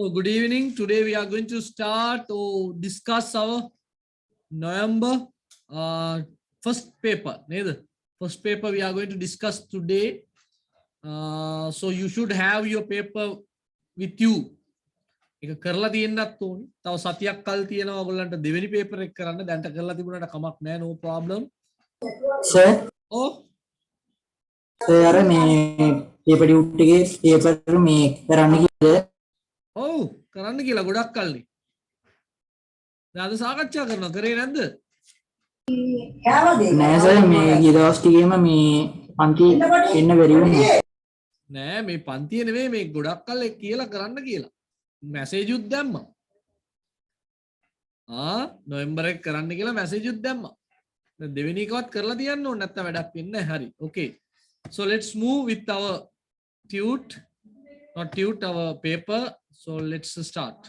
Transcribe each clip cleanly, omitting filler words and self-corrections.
Oh, good evening. Today we are going to start to discuss our November first paper. First paper we are going to discuss today. So you should have your paper with you. එක කරලා තියෙන්නත් ඕනේ. තව සතියක් කල් තියෙනවා ඔයගොල්ලන්ට දෙවෙනි paper එක කරන්න. දැන්ට කරලා තිබුණාට කමක් නැහැ. No problem. Sir, Oh, sir අර මේ paper duty එකේ paper මේ කරන්න කිව්වද? ඔව් කරන්න කියලා ගොඩක් කල්නේ. දැන් අද සාකච්ඡා කරනවා කරේ නැද්ද? නෑ sir මේ ගිය දවස් ටිකේම මේ පන්ති එන්න බැරි වුණා. නෑ මේ පන්තිය නෙවෙයි මේ ගොඩක් කල් කියලා කරන්න කියලා. මැසේජ් උත් දැම්මා. නොවැම්බර් එක කරන්න කියලා මැසේජ් උත් දැම්මා. දැන් දෙවෙනි එකවත් කරලා තියන්න ඕනේ නැත්නම් වැඩක් වෙන්නේ නැහැ. හරි. Okay. So let's move with our our paper. So let's start.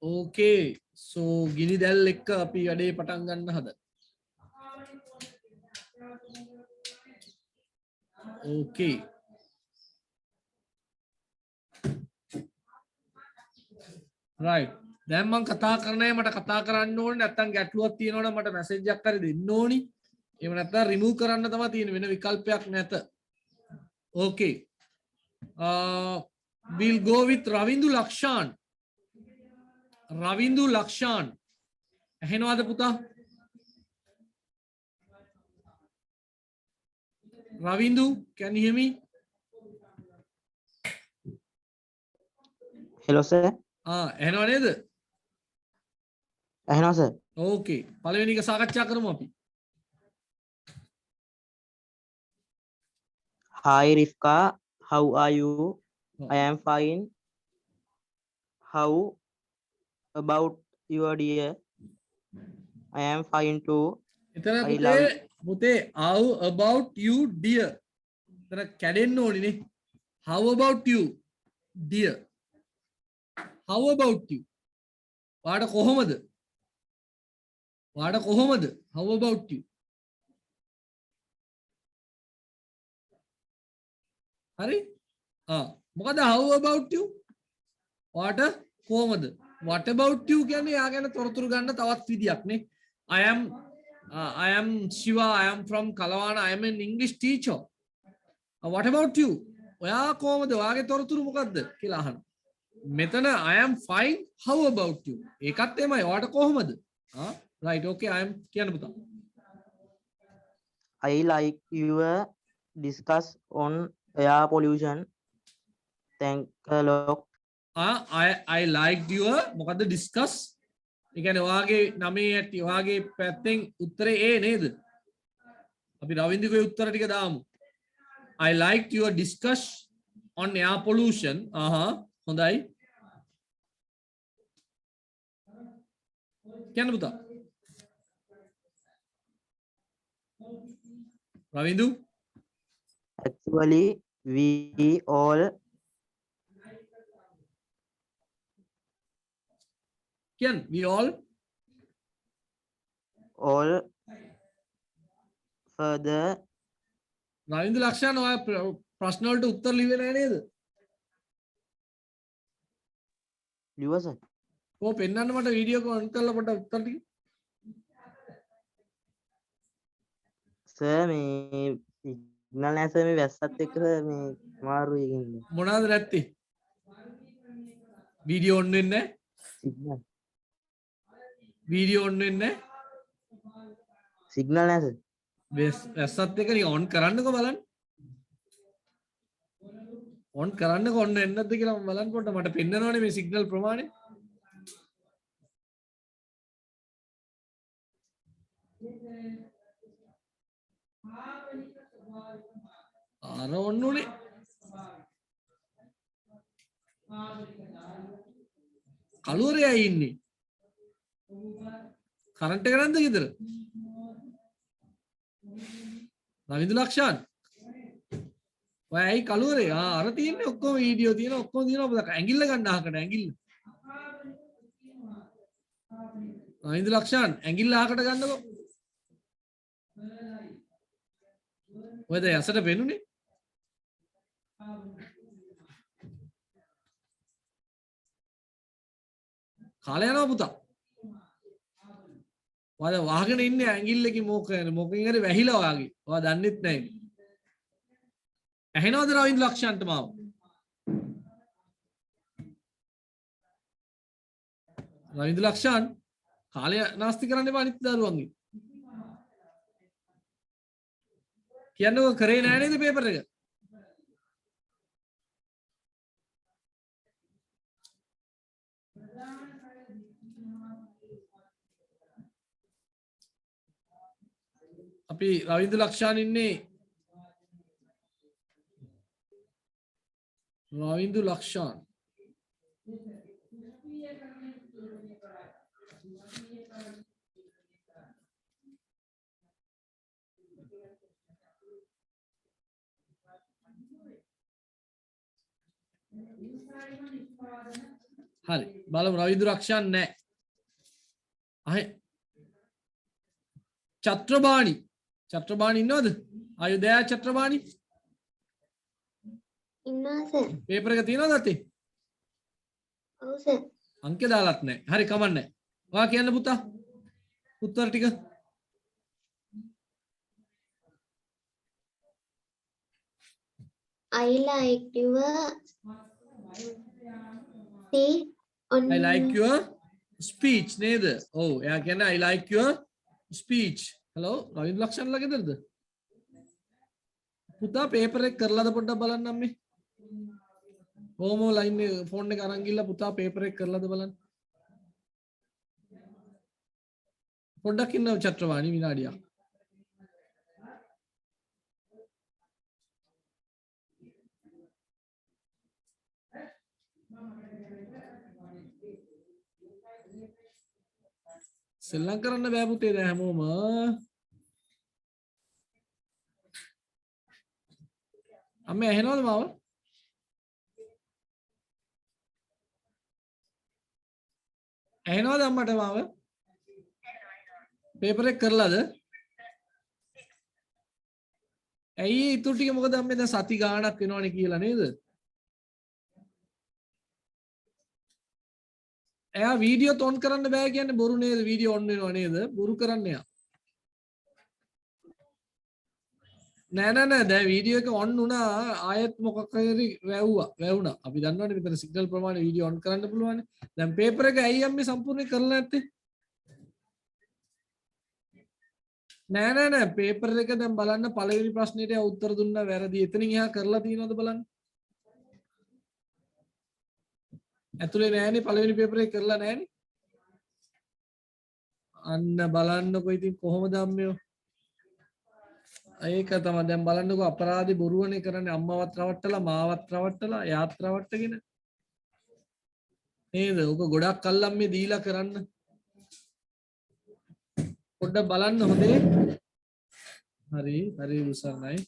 Okay. So ගිනි දැල් එක්ක අපි වැඩේ පටන් ගන්න හද. Okay. Right. දැන් මම කතා කරන්නේ මට කතා කරන්න ඕනේ නැත්නම් ගැටලුවක් තියෙනවනම් මට මැසේජ් එකක් හරි දෙන්න ඕනි. එහෙම නැත්නම් රිමූව් කරන්න තමයි තියෙන්නේ වෙන විකල්පයක් නැත. Okay. We'll go with Ravindu Lakshan. Ravindu Lakshan. ඇහෙනවද පුතා? Ravindu, can you hear me? Hello sir. ඇහෙනව නේද? ඇහෙනවා sir. Okay. පළවෙනි එක සාකච්ඡා කරමු අපි. Hi Rifka, how are you? I am fine. How about your dear? I am fine too. එතන I love පුතේ how about you dear? එතන කැඩෙන්න ඕනේ නේ. How about you dear? How about you? වාට කොහොමද? How about you? හරි? මොකද how about you? වාට කොහොමද? What about you කියන්නේ යා ගැන තොරතුරු ගන්න තවත් විදියක් නේ. I am Shiva, I am from Kalawana, I am an English teacher. What about you? ඔයා කොහොමද? ඔයාගේ තොරතුරු මොකද්ද කියලා අහන්න. මෙතන I am fine, how about you? ඒකත් එමය. ඔයාට කොහොමද? Right, okay, I am කියන්න පුතා. I like your discuss on air pollution. Thank a lot. I liked your මොකද්ද discuss? ඒ කියන්නේ ඔයාගේ නමේ ඇටි ඔයාගේ පැත්තෙන් උත්තරේ A නේද? අපි රවින්දුගේ උත්තර ටික දාමු. I liked your discuss on air pollution. හොඳයි. කියන්න පුතා. රවින්දු Actually, we all කියන්න. We all further රවින්දු ලක්ෂණ ඔයා ප්‍රශ්න වලට උත්තර ලිව්වේ නැහැ නේද? ලිව්වා sir. කොහොම පෙන්නන්න මට වීඩියෝ එක ඔන් කරලා පොඩ්ඩක් උත්තර ටික. sir මේ සිග්නල් නැහැ sir මේ වැස්සත් එක්ක sir මේ අමාරුයි ඉන්නේ. මොනවාද නැත්තේ? වීඩියෝ ඔන් වෙන්නේ නැහැ. සිග්නල් වීඩියෝ ඔන් වෙන්නේ නැහැ. සිග්නල් නැහැ sir. වැස්සත් එක නිකන් ඔන් කරන්නකෝ බලන්න. ඔන් කරන්නකෝ ඔන්න එන්නද කියලා මම බලන්න පොඩ්ඩක් මට පෙන්නනවනේ මේ සිග්නල් ප්‍රමාණය. අර ඔන්න උනේ. කළුවරයයි ඉන්නේ. කරන්ට් එක නැද්ද ගෙදර? රවින්දු ලක්ෂාන් ඔය ඇයි කළුවරේ? අර තියෙන්නේ ඔක්කොම වීඩියෝ තියෙන ඔක්කොම තියෙනවා අපිට ඇඟිල්ල ගන්න අහකට ඇඟිල්ල. රවින්දු ලක්ෂාන් ඇඟිල්ල අහකට ගන්නකො. ඔයද යසට පෙනුනේ කාලය යනවා පුතා ඔයාලා වහගෙන ඉන්නේ ඇඟිල්ලකින් මොකකින් හරි වැහිලා ඔයාගේ ඔයා දන්නෙත් නැහැ ඇහෙනවද රවින්ද්‍ර ලක්ෂයන්ට මාව රවින්ද්‍ර ලක්ෂයන් කාලය නාස්ති කරන්න එපා අනිත් දරුවන්ගේ කියන්නකෝ කරේ නෑ නේද පේපර් එක අපි රවින්ද්‍ර ලක්ෂයන් ඉන්නේ රවින්ද්‍ර ලක්ෂයන් හරි බලමු රවින්ද්‍ර ලක්ෂයන් නැහැ අහේ චත්‍රබාණි ඉන්නවද are you there චත්‍රබාණි ඉන්නවා සර්. පේපර් එක තියෙනවද අතේ ඔව් සර්. අංක දාලත් නැහැ හරි කමන්නේ ඔයා කියන්න පුතා උත්තර ටික I like your see on I like your speech නේද ඔව් එයා කියන්නේ I like your speech hello Ravindra ලක්ෂණ ළඟදද පුතා පේපර් එක කරලාද පොඩ්ඩක් බලන්නම් මේ ඕම ලයින් එක ෆෝන් එක අරන් ගිහලා පුතා පේපර් එක කරලාද බලන්න පොඩ්ඩක් ඉන්න චත්‍රවාණි විනාඩියක් සෙල්ලම් කරන්න බෑ පුතේ දැන් හැමෝම අම්මේ ඇහෙනවද මාව ඇහෙනවද අම්මට මාව පේපර් එක කරලාද ඇයි ඊටු ටික මොකද අම්මේ දැන් සති ගාණක් වෙනවනේ කියලා නේද එයා වීඩියෝ ඔන් කරන්න බෑ කියන්නේ බොරු නේද වීඩියෝ ඔන් වෙනව නේද බොරු කරන්න යා නෑ දැන් වීඩියෝ එක ඔන් වුණා ආයෙත් මොකක් හරි වැවුණා අපි දන්නවනේ මෙතන සිග්නල් ප්‍රමාණය වීඩියෝ ඔන් කරන්න පුළුවන් දැන් පේපර් එක ඇයි අම්මේ සම්පූර්ණ කරලා නැත්තේ නෑ පේපර් එක දැන් බලන්න පළවෙනි ප්‍රශ්නෙට උත්තර දුන්නා වැරදි එතනින් එහා කරලා තියෙනවද බලන්න ඇතුලේ නෑනේ පළවෙනි පේපර් එක කරලා නෑනේ අන්න බලන්නකො ඉතින් කොහොමද අම්මයෝ ඒක තමයි දැන් බලන්නකො අපරාධි බොරුවනේ කරන්නේ අම්මවත් රවට්ටලා මාවත් රවට්ටලා එයාත් රවට්ටගෙන නේද ඔක ගොඩක් කල්ලම් මේ දීලා කරන්න පොඩ්ඩක් බලන්න හොඳේ හරි උසන්නයි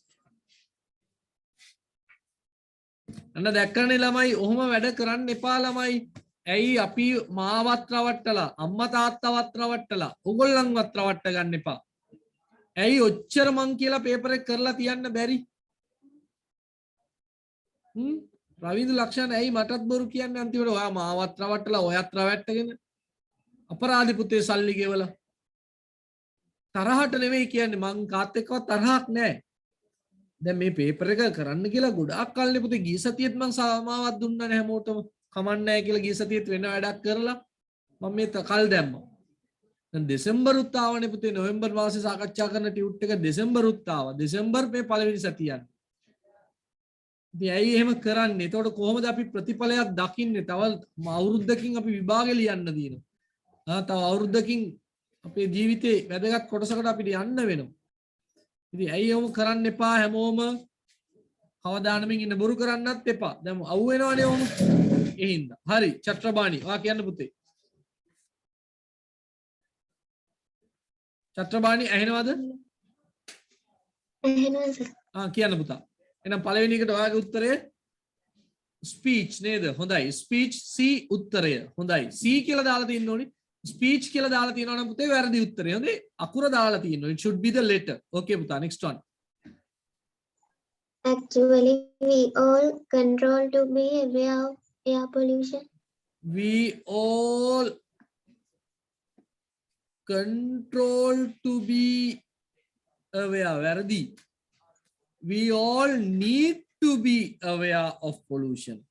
අන්න දැක්කනේ ළමයි ඔහොම වැඩ කරන්න එපා ළමයි ඇයි අපි මාවත් රවට්ටලා අම්මා තාත්තවත් රවට්ටලා ඕගොල්ලන්වත් රවට්ට ගන්න එපා ඇයි ඔච්චර මං කියලා පේපර් එක කරලා තියන්න බැරි රවින්ද්‍ර ලක්ෂණ ඇයි මටත් බොරු කියන්නේ අන්තිමට ඔයා මාවත් රවට්ටලා ඔයත් රවට්ටගෙන අපරාධි පුතේ සල්ලි ගෙවලා තරහට නෙවෙයි කියන්නේ මං කාත් එක්කවත් තරහක් නැහැ දැන් මේ පේපර් එක කරන්න කියලා ගොඩාක් කල්නේ පුතේ ගිය සතියේත් මං සමාවක් දුන්නානේ හැමෝටම කමන්නේ නැහැ කියලා ගිය සතියේත් වෙන වැඩක් කරලා මම මේ කල් දැම්මා දැන් දෙසැම්බර් උත් ආවනේ පුතේ නොවැම්බර් මාසේ සාකච්ඡා කරන ටියුට් එක දෙසැම්බර් උත් ආවා දෙසැම්බර් මේ පළවෙනි සතියන්නේ ඉතින් ඇයි එහෙම කරන්නේ එතකොට කොහොමද අපි ප්‍රතිඵලයක් දකින්නේ තව අවුරුද්දකින් අපි විභාගෙ ලියන්න දිනවා තව අවුරුද්දකින් අපේ ජීවිතේ වැදගත් කොටසකට අපිට යන්න වෙනවා ඉතින් ඇයි එහෙම කරන්න එපා හැමෝම අවදානමින් ඉන්න බොරු කරන්නත් එපා දැන් අවු වෙනවනේ ඔහොම ඒ හින්දා හරි චත්‍රබාණි ඔයා කියන්න පුතේ චත්‍රබාණි ඇහෙනවද ඇහෙනවා සර්. කියන්න පුතා එහෙනම් පළවෙනි එකට ඔයාගේ උත්තරය ස්පීච් නේද හොඳයි ස්පීච් C උත්තරය හොඳයි C කියලා දාලා තියෙන්න ඕනේ ස්පීච් කියලා දාලා තියෙනවා නම් පුතේ වැරදි උත්තරය හොඳේ අකුර දාලා තියෙන්න ඕනේ it should be the letter okay පුතා next one Actually, we all control to be aware of air pollution. We all control to be aware. වැරදි. We all need to be aware of pollution.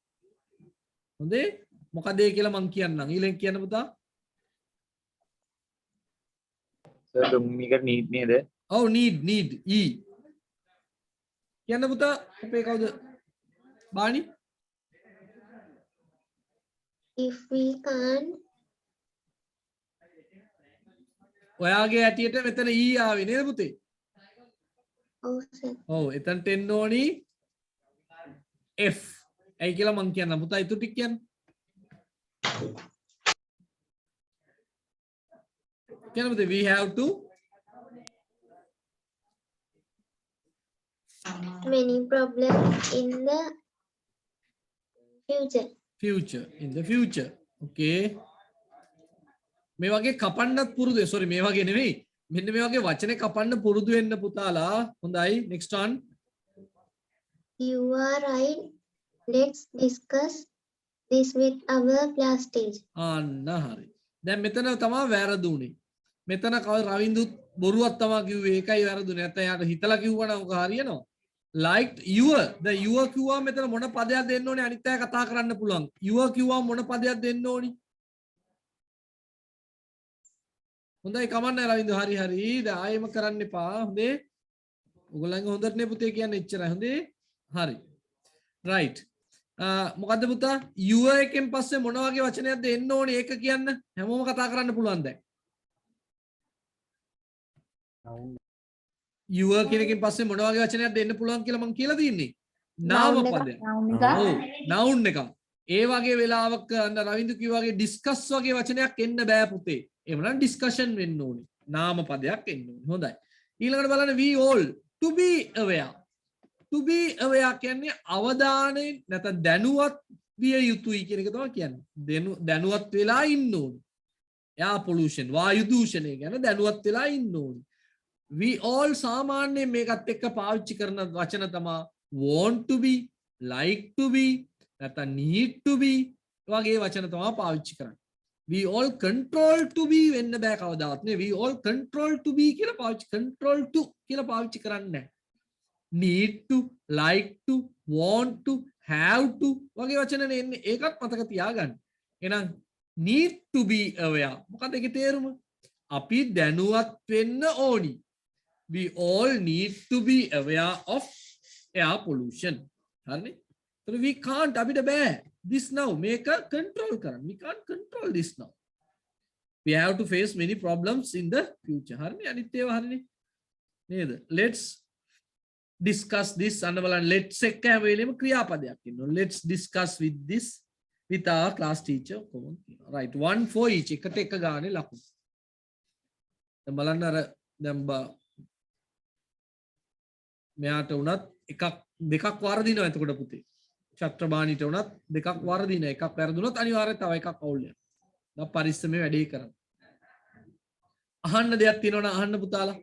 හොඳේ? මොකද ඒ කියලා මං කියන්නම්. ඊළඟ කියන්න පුතා. Sir, මේක need නේද? ඔව් need E. කියන්න පුතා. අපේ කවුද? බානි? If we can't, ඔයාගේ ඇටියට මෙතන E ආවේ නේද පුතේ? oh sir, ඔව් එතනට එන්න ඕනි F. ඇයි කියලා මං කියන්නම් පුතා ඊට ටික කියන්න. කියන්න පුතේ we have to many problems in the future. in the future. Okay. මේ වගේ කපන්නත් පුරුදු sorry මේ වගේ නෙවෙයි. මෙන්න මේ වගේ වචනේ කපන්න පුරුදු වෙන්න පුතාලා. හොඳයි. next one. You are right. Let's discuss this with our class teacher. අන්න හරි. දැන් මෙතන තමයි වැරදුනේ. මෙතන රවින්දුත් බොරුවක් තමයි කිව්වේ. ඒකයි වැරදුනේ. නැත්නම් යාට හිතලා කිව්වනම් ඔක හරියනවා. Liked your the your කිව්වා මෙතන මොන පදයක් දෙන්න ඕනේ අනිත් අය කතා කරන්න පුළුවන්. your කිව්වා මොන පදයක් දෙන්න ඕනේ? හොඳයි කමන්නේ රවින්දු හරි දැන් ආයෙම කරන්න එපා. හොඳේ. ඔයගොල්ලන්ගේ හොඳටනේ පුතේ කියන්නේ එච්චරයි. හොඳේ. හරි. right. මොකද්ද පුතා? your එකෙන් පස්සේ මොන වගේ වචනයක්ද එන්න ඕනේ ඒක කියන්න. හැමෝම කතා කරන්න පුළුවන් දැන්. your කියන එකෙන් පස්සේ මොන වගේ වචනයක්ද එන්න පුළුවන් කියලා මම කියලා තින්නේ. නාම පදයක්. ඔව්. noun එක. ඒ වගේ වෙලාවක අන්න රවින්දු කිව්වා වගේ discuss වගේ වචනයක් එන්න බෑ පුතේ. එහෙමනම් discussion වෙන්න ඕනේ. නාම පදයක් එන්න ඕනේ. හොඳයි. ඊළඟට බලන්න we all to be aware. To be aware කියන්නේ අවධානයෙන් නැත්නම් දැනුවත් විය යුතුයි කියන එක තමයි කියන්නේ. දැනුවත් වෙලා ඉන්න ඕනේ. air pollution වායු දූෂණය ගැන දැනුවත් වෙලා ඉන්න ඕනේ. we all සාමාන්‍යයෙන් මේකත් එක්ක පාවිච්චි කරන වචන තමයි want to be, like to be, නැත්නම් need to be වගේ වචන තමයි පාවිච්චි කරන්නේ. we all control to be වෙන්න බෑ කවදාවත් නේ. we all control to be කියලා පාවිච්චි control to කියලා පාවිච්චි කරන්නේ නැහැ. need to, like to, want to, have to වගේ වචනනේ එන්නේ. ඒකත් මතක තියාගන්න. එහෙනම් need to be aware. මොකක්ද ඒකේ තේරුම? අපි දැනුවත් වෙන්න ඕනි. We all need to be aware of air pollution. හරිනේ? So we can't අපිට බෑ. This now make a control කරන්න. We can't control this now. We have to face many problems in the future. හරිනේ? අනිත් ඒවා හරිනේ. නේද? Let's discuss this අන්න බලන්න let's එක හැම වෙලෙම ක්‍රියාපදයක් ඉන්නවා. Let's discuss with this with our class teacher. Right. One for each. එකට එක ගානේ ලකුණු. දැන් බලන්න අර දැන් මෙයාට උනත් එකක් දෙකක් වරදිනවා එතකොට පුතේ. චත්‍රබාණිට උනත් දෙකක් වරදින එකක් වැරදුනොත් අනිවාර්යයෙන් තව එකක් අවුල් වෙනවා. දැන් පරිස්සමෙන් වැඩේ කරන්න. අහන්න දෙයක් තියෙනවනම් අහන්න පුතාලා.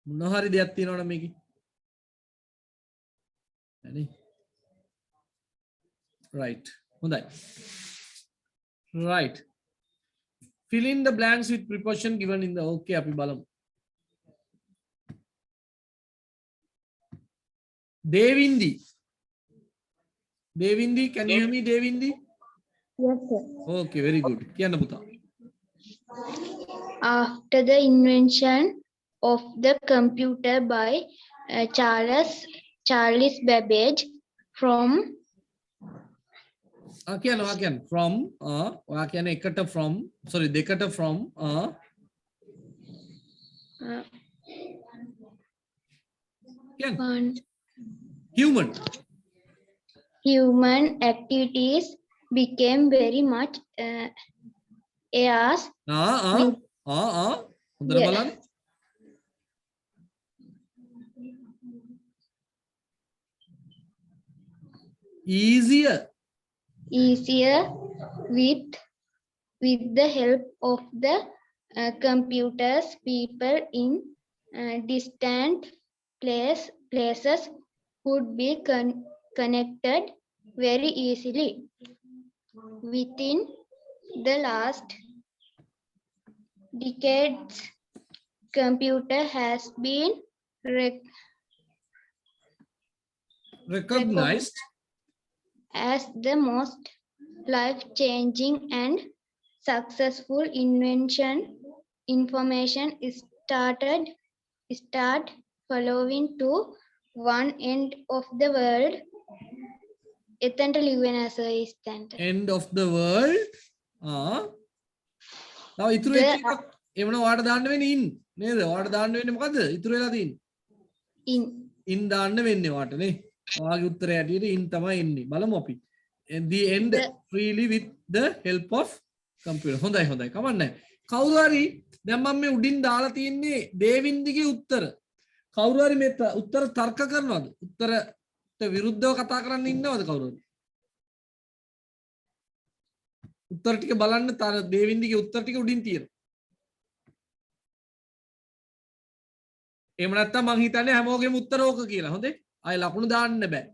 මොන හරි දෙයක් තියෙනවනම් මේකේ. හරි. right. හොඳයි. right. Fill in the blanks with preposition given in the okay අපි බලමු. Devindi. Devindi, can you hear me, Devindi? Yes, sir. Okay, very good. Kiyanna puta. After the invention of the computer by Charles Babbage from Kiyanna from kiyanna ekata from sorry dekata from human activities became very much as හොඳට බලන්න. easier with the help of the computers, people in distant places could be connected very easily. Within the last decades, computer has been recognized as the most life-changing and successful invention. Information start following to one end of the world. එතනට ලිව්වේ නෑ sir ඉස්තැන්ට. end of the world. තව ඉතුරු වෙච්ච එකක් එවන ඔයාලට දාන්න වෙන්නේ in නේද? ඔයාලට දාන්න වෙන්නේ මොකද්ද? ඉතුරු වෙලා තියෙන්නේ. in දාන්න වෙන්නේ ඔයාලට නේ. ඔයාගේ උත්තරය ඇටියට in තමයි එන්නේ. බලමු අපි. the end freely with the help of computer. හොඳයි හොඳයි. කමන්නේ. කවුරු හරි දැන් මම මේ උඩින් දාලා තියන්නේ දේවින්දිගේ උත්තර. කවුරු හරි මේ උත්තර තර්ක කරනවද? උත්තරට විරුද්ධව කතා කරන්න ඉන්නවද කවුරු හරි? උත්තර ටික බලන්න තර දේවින්දිගේ උත්තර ටික උඩින් තියෙනවා. එහෙම නැත්නම් මං හිතන්නේ හැමෝගෙම උත්තර ඕක කියලා. හොඳේ. ආයෙ ලකුණු දාන්න බෑ.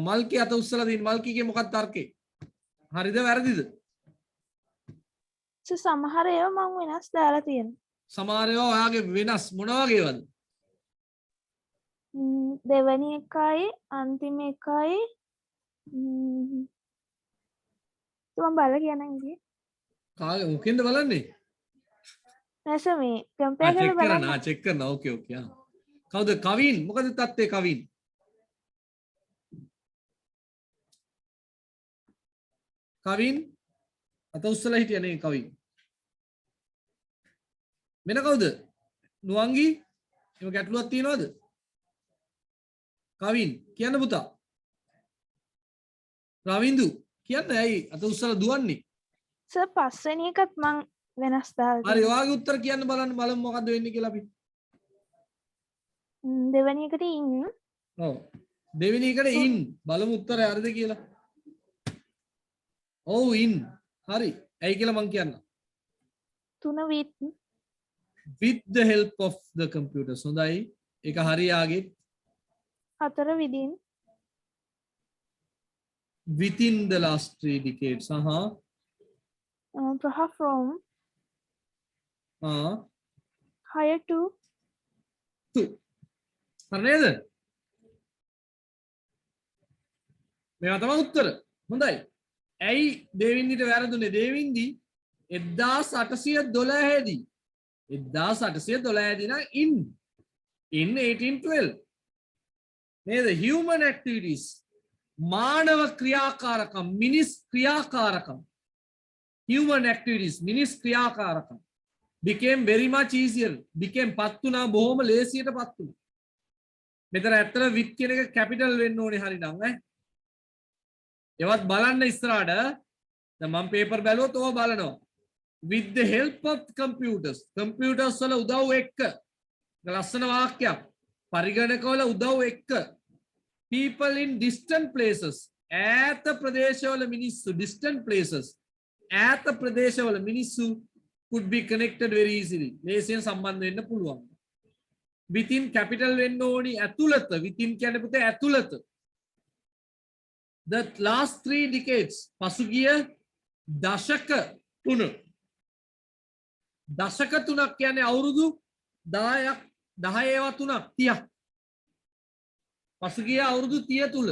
මල්කි අත උස්සලා දින් මල්කිගේ මොකක්ද තර්කේ? හරිද වැරදිද? සමහර ඒවා මම වෙනස් දාලා තියෙනවා. සමහර ඒවා ඔයාගේ වෙනස් මොන වගේවද? දෙවැනි එකයි අන්තිම එකයි මම බලලා කියනන්නේ. කාගේ මොකෙන්ද බලන්නේ? නැස මේ කම්පෙයාර් කරලා බලන්න. චෙක් කරනවා. ඕකේ ඕකේ. කවුද කවින්? මොකද තත්ත්වය කවින්? කවින් අත උස්සලා හිටියා නේ කවින්. මෙන්න කවුද? නුවන්ගි? එහෙම ගැටලුවක් තියනවද? කවින් කියන්න පුතා. රවින්දු කියන්න ඇයි අත උස්සලා දුවන්නේ? සර් පස්වෙනි එකත් මං වෙනස් දාලා. හරි ඔයාගේ උත්තර කියන්න බලන්න බලමු මොකද්ද වෙන්නේ කියලා අපි. දෙවෙනි එකට in. ඔව්. දෙවෙනි එකට in බලමු උත්තරය හරිද කියලා. ඔව් in. හරි. ඇයි කියලා මං කියන්න. 3 with the help of the computers. හොඳයි. ඒක හරි ආගේ. 4 within the last 3 decades. perhaps from higher to හරිද? මේවා තමයි උත්තර. හොඳයි. ඇයි දේවින්දිට වැරදුනේ? දේවින්දි 1812 දී 1812 දී නම් in 1812 නේද? human activities මානව ක්‍රියාකාරකම් මිනිස් ක්‍රියාකාරකම් human activities මිනිස් ක්‍රියාකාරකම් became very much easier became පත් වුණා බොහොම ලේසියට පත් වුණා. මෙතන ඇත්තට with කියන එක capital වෙන්න ඕනේ හරිනම් ඈ. ඒවත් බලන්න ඉස්සරහට දැන් මම පේපර් බැලුවොත් ඕවා බලනවා. with the help of computers වල උදව් එක්ක ලස්සන වාක්‍යයක් පරිගණක වල උදව් එක්ක people in distant places ඈත ප්‍රදේශවල මිනිස්සු distant places ඈත ප්‍රදේශවල මිනිස්සු could be connected very easily ලේසියෙන් සම්බන්ධ වෙන්න පුළුවන්. within capital වෙන්න ඕනි ඇතුළත within කියන්නේ පුතේ ඇතුළත. the last 3 decades පසුගිය දශක 3 දශක 3ක් කියන්නේ අවුරුදු 10ක් 10 ඒවා 3ක් 30ක් පසුගිය අවුරුදු 30 තුල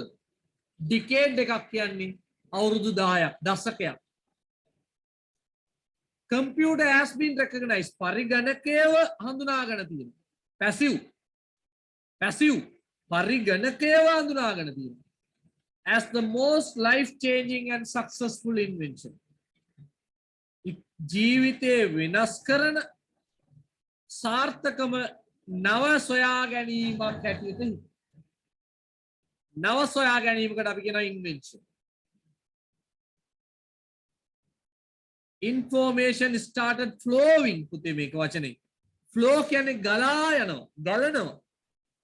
ඩිකේඩ් එකක් කියන්නේ අවුරුදු 10ක් දශකයක්. computer has been recognized පරිගණකයව හඳුනාගෙන තියෙනවා. passive පරිගණකයව හඳුනාගෙන තියෙනවා as the most life changing and successful invention. ජීවිතේ වෙනස් කරන සාර්ථකම නව සොයා ගැනීමක් ඇටියට නව සොයා ගැනීමකට අපි කියනවා invention. information started flowing පුතේ මේක වචනේ flow කියන්නේ ගලා යනවා ගලනවා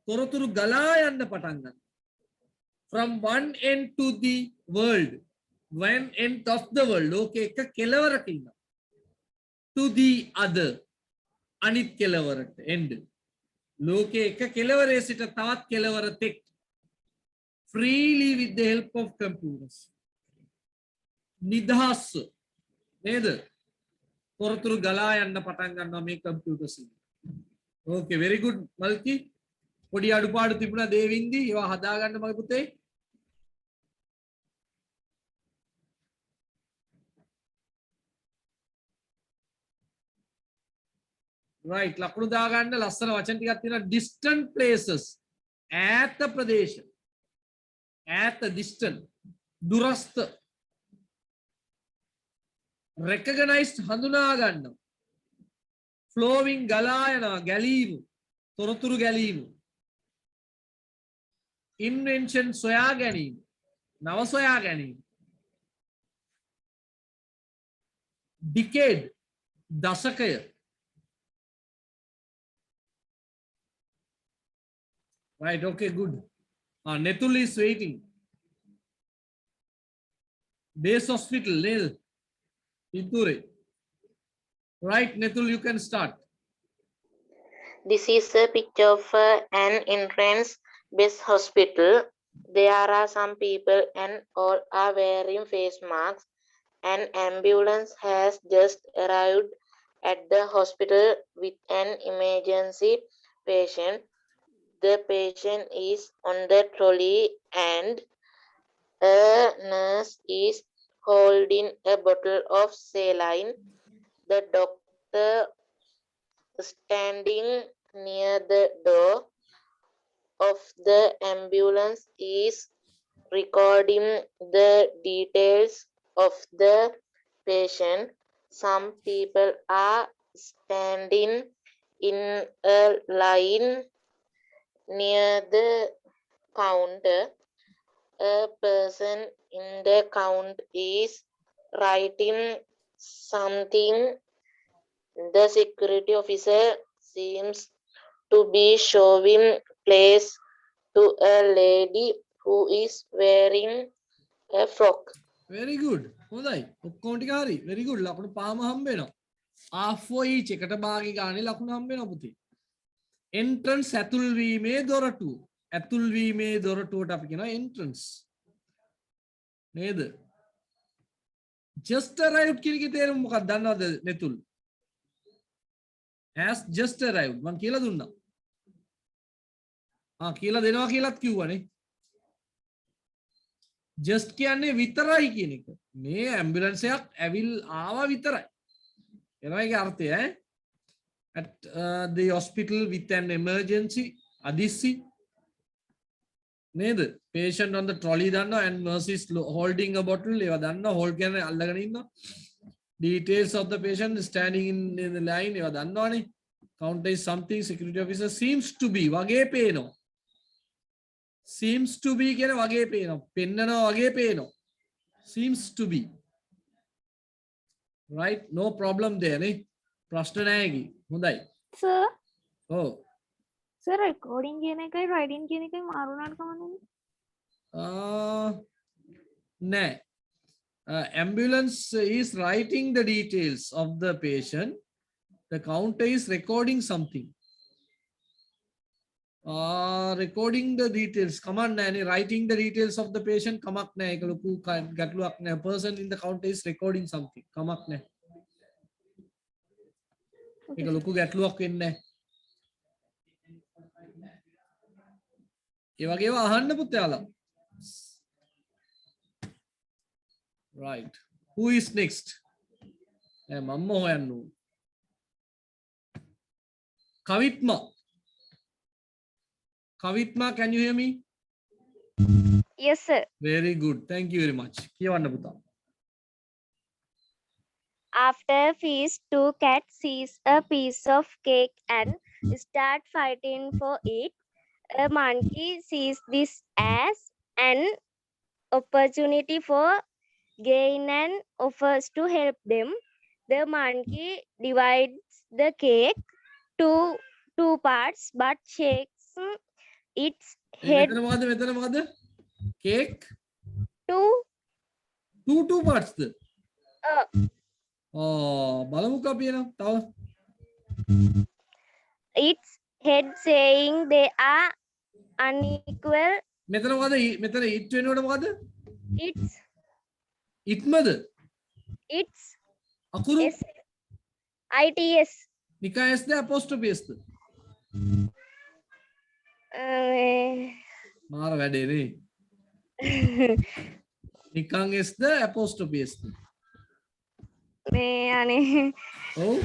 තොරතුරු ගලා යන්න පටන් ගන්නවා from one end to the world one end of the world ලෝකේ එක කෙලවරක ඉන්නවා to the other අනිත් කෙලවරට end ලෝකයේ එක කෙලවරේ සිට තවත් කෙලවර තෙක් freely with the help of computers. නිදහස්ව නේද? තොරතුරු ගලා යන්න පටන් ගන්නවා මේ කම්පියුටර්ස් වලින්. Okay, very good මල්කි. පොඩි අඩුපාඩු තිබුණා දේවින්දි ඒවා හදා ගන්න මගේ පුතේ. right ලකුණු දා ගන්න ලස්සන වචන ටිකක් තියෙනවා distant places ඈත ප්‍රදේශ ඈත distant දුරස්ත recognized හඳුනා ගන්න flowing ගලා යනවා ගැලීම තොරතුරු ගැලීම invention සොයා ගැනීම නව සොයා ගැනීම decade දශකය right okay good Netul is waiting base hospital Nil Pinture right Netul you can start. This is a picture of an entrance-based hospital. There are some people and all are wearing face masks. An ambulance has just arrived at the hospital with an emergency patient. The patient is on the trolley and a nurse is holding a bottle of saline. The doctor standing near the door of the ambulance is recording the details of the patient. Some people are standing in a line near the counter. A person in the counter is writing something. The security officer seems to be showing place to a lady who is wearing a frock. very good හොඳයි ඔක්කොම ටික හරි very good ලකුණු පහම හම්බ වෙනවා half for each එකට භාගය ගානේ ලකුණු හම්බ වෙනවා පුතේ entrance ඇතුල් වීමේ දොරටුව ඇතුල් වීමේ දොරටුවට අපි කියනවා entrance නේද just arrived කියන එකේ තේරුම මොකක්ද දන්නවද නෙතුල් has just arrived මං කියලා දුන්නා කියලා දෙනවා කියලාත් කිව්වනේ just කියන්නේ විතරයි කියන එක මේ ඇම්බියුලන්ස් එකක් ආවා විතරයි එනවා ඒකේ අර්ථය at the hospital with an emergency adisi නේද patient on the trolley දන්නවා and nurse is holding a bottle ඒවා දන්නවා hold කියන්නේ අල්ලගෙන ඉන්නවා details of the patient standing in the line ඒවා දන්නවනේ counter is something security officer seems to be වගේ පේනවා seems to be කියන වගේ පේනවා පෙන්නනවා වගේ පේනවා seems to be right no problem there නේ ප්‍රශ්න නැහැ කි හොඳයි sir ඔව් sir recording කියන එකයි writing කියන එකයි මාරු වුණාට කමන්නේ නෑ ambulance is writing the details of the patient the counter is recording something recording the details command nae writing the details of the patient kamak nae ek loku gatluwak nae person in the counter is recording something kamak nae ek loku gatluwak wenne nae ඒ වගේව අහන්න පුතයාලා right who is next මම්ම හොයන්න ඕන Kavitma, can you hear me? yes sir Very good. Thank you very much. කියවන්න පුතා. After a feast, two cats seize a piece of cake and start fighting for it. A monkey sees this as an opportunity for gain and offers to help them. The monkey divides the cake to two parts but shakes its head. මෙතන මොකද? Cake? Two parts. Uh, බලමුකෝ අපි එනවා. තව. Its head saying they are unequal. මෙතන මොකද මෙතන it වෙනකොට මොකද It's itමද අකුරු its නිකන් s ද apostrophe s ද මාර වැඩේ නේ නිකන් s ද apostrophe s ද මේ අනේ ඔව්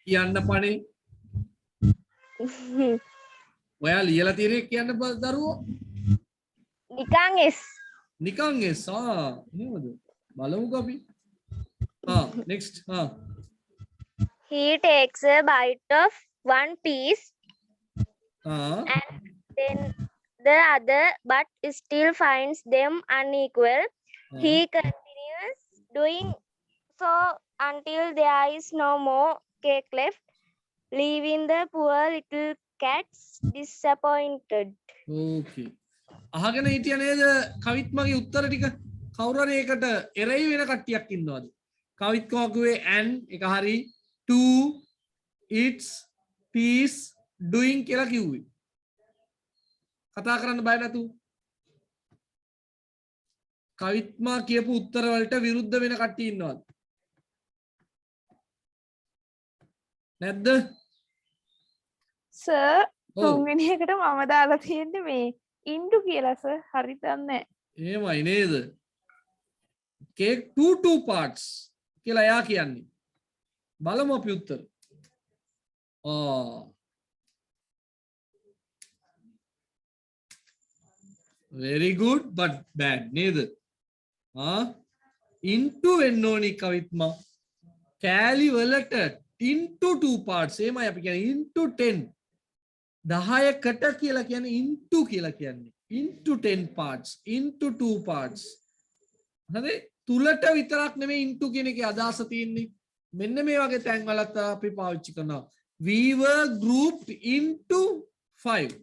කියන්න පණේ ඔයා ලියලා තියෙන්නේ කියන්න දරුවෝ නිකන් s එහෙමද බලමුකෝ අපි next he takes a bite of one piece and then the other but still finds them unequal. He continues doing so until there is no more cake left, leaving the poor little cats disappointed. okay අහගෙන හිටිය නේද කවිත් මගේ උත්තර ටික කවුරු හරි ඒකට එරෙහි වෙන කට්ටියක් ඉන්නවද කවිත් කෝකුවේ and එක හරි to its piece doing කියලා කිව්වේ කතා කරන්න බය නැතු කවිත්මා කියපු උත්තර වලට විරුද්ධ වෙන කට්ටිය ඉන්නවද නැද්ද සර් තුන්වෙනි එකට මම දාලා තියෙන්නේ මේ ඉන්ටු කියලා සර් හරි දන්නේ එහෙමයි නේද cake two parts කියලා එයා කියන්නේ බලමු අපි උත්තර very good but bad නේද into වෙන්න ඕනි කවිත්මා කෑලි වලට into two parts එහෙමයි අපි කියන්නේ into 10 10කට කියලා කියන්නේ into කියලා කියන්නේ into 10 parts into 2 parts හරි තුලට විතරක් නෙමෙයි into කියන එකේ අදහස තියෙන්නේ මෙන්න මේ වගේ තැන් වලත් අපි පාවිච්චි කරනවා we were grouped into 5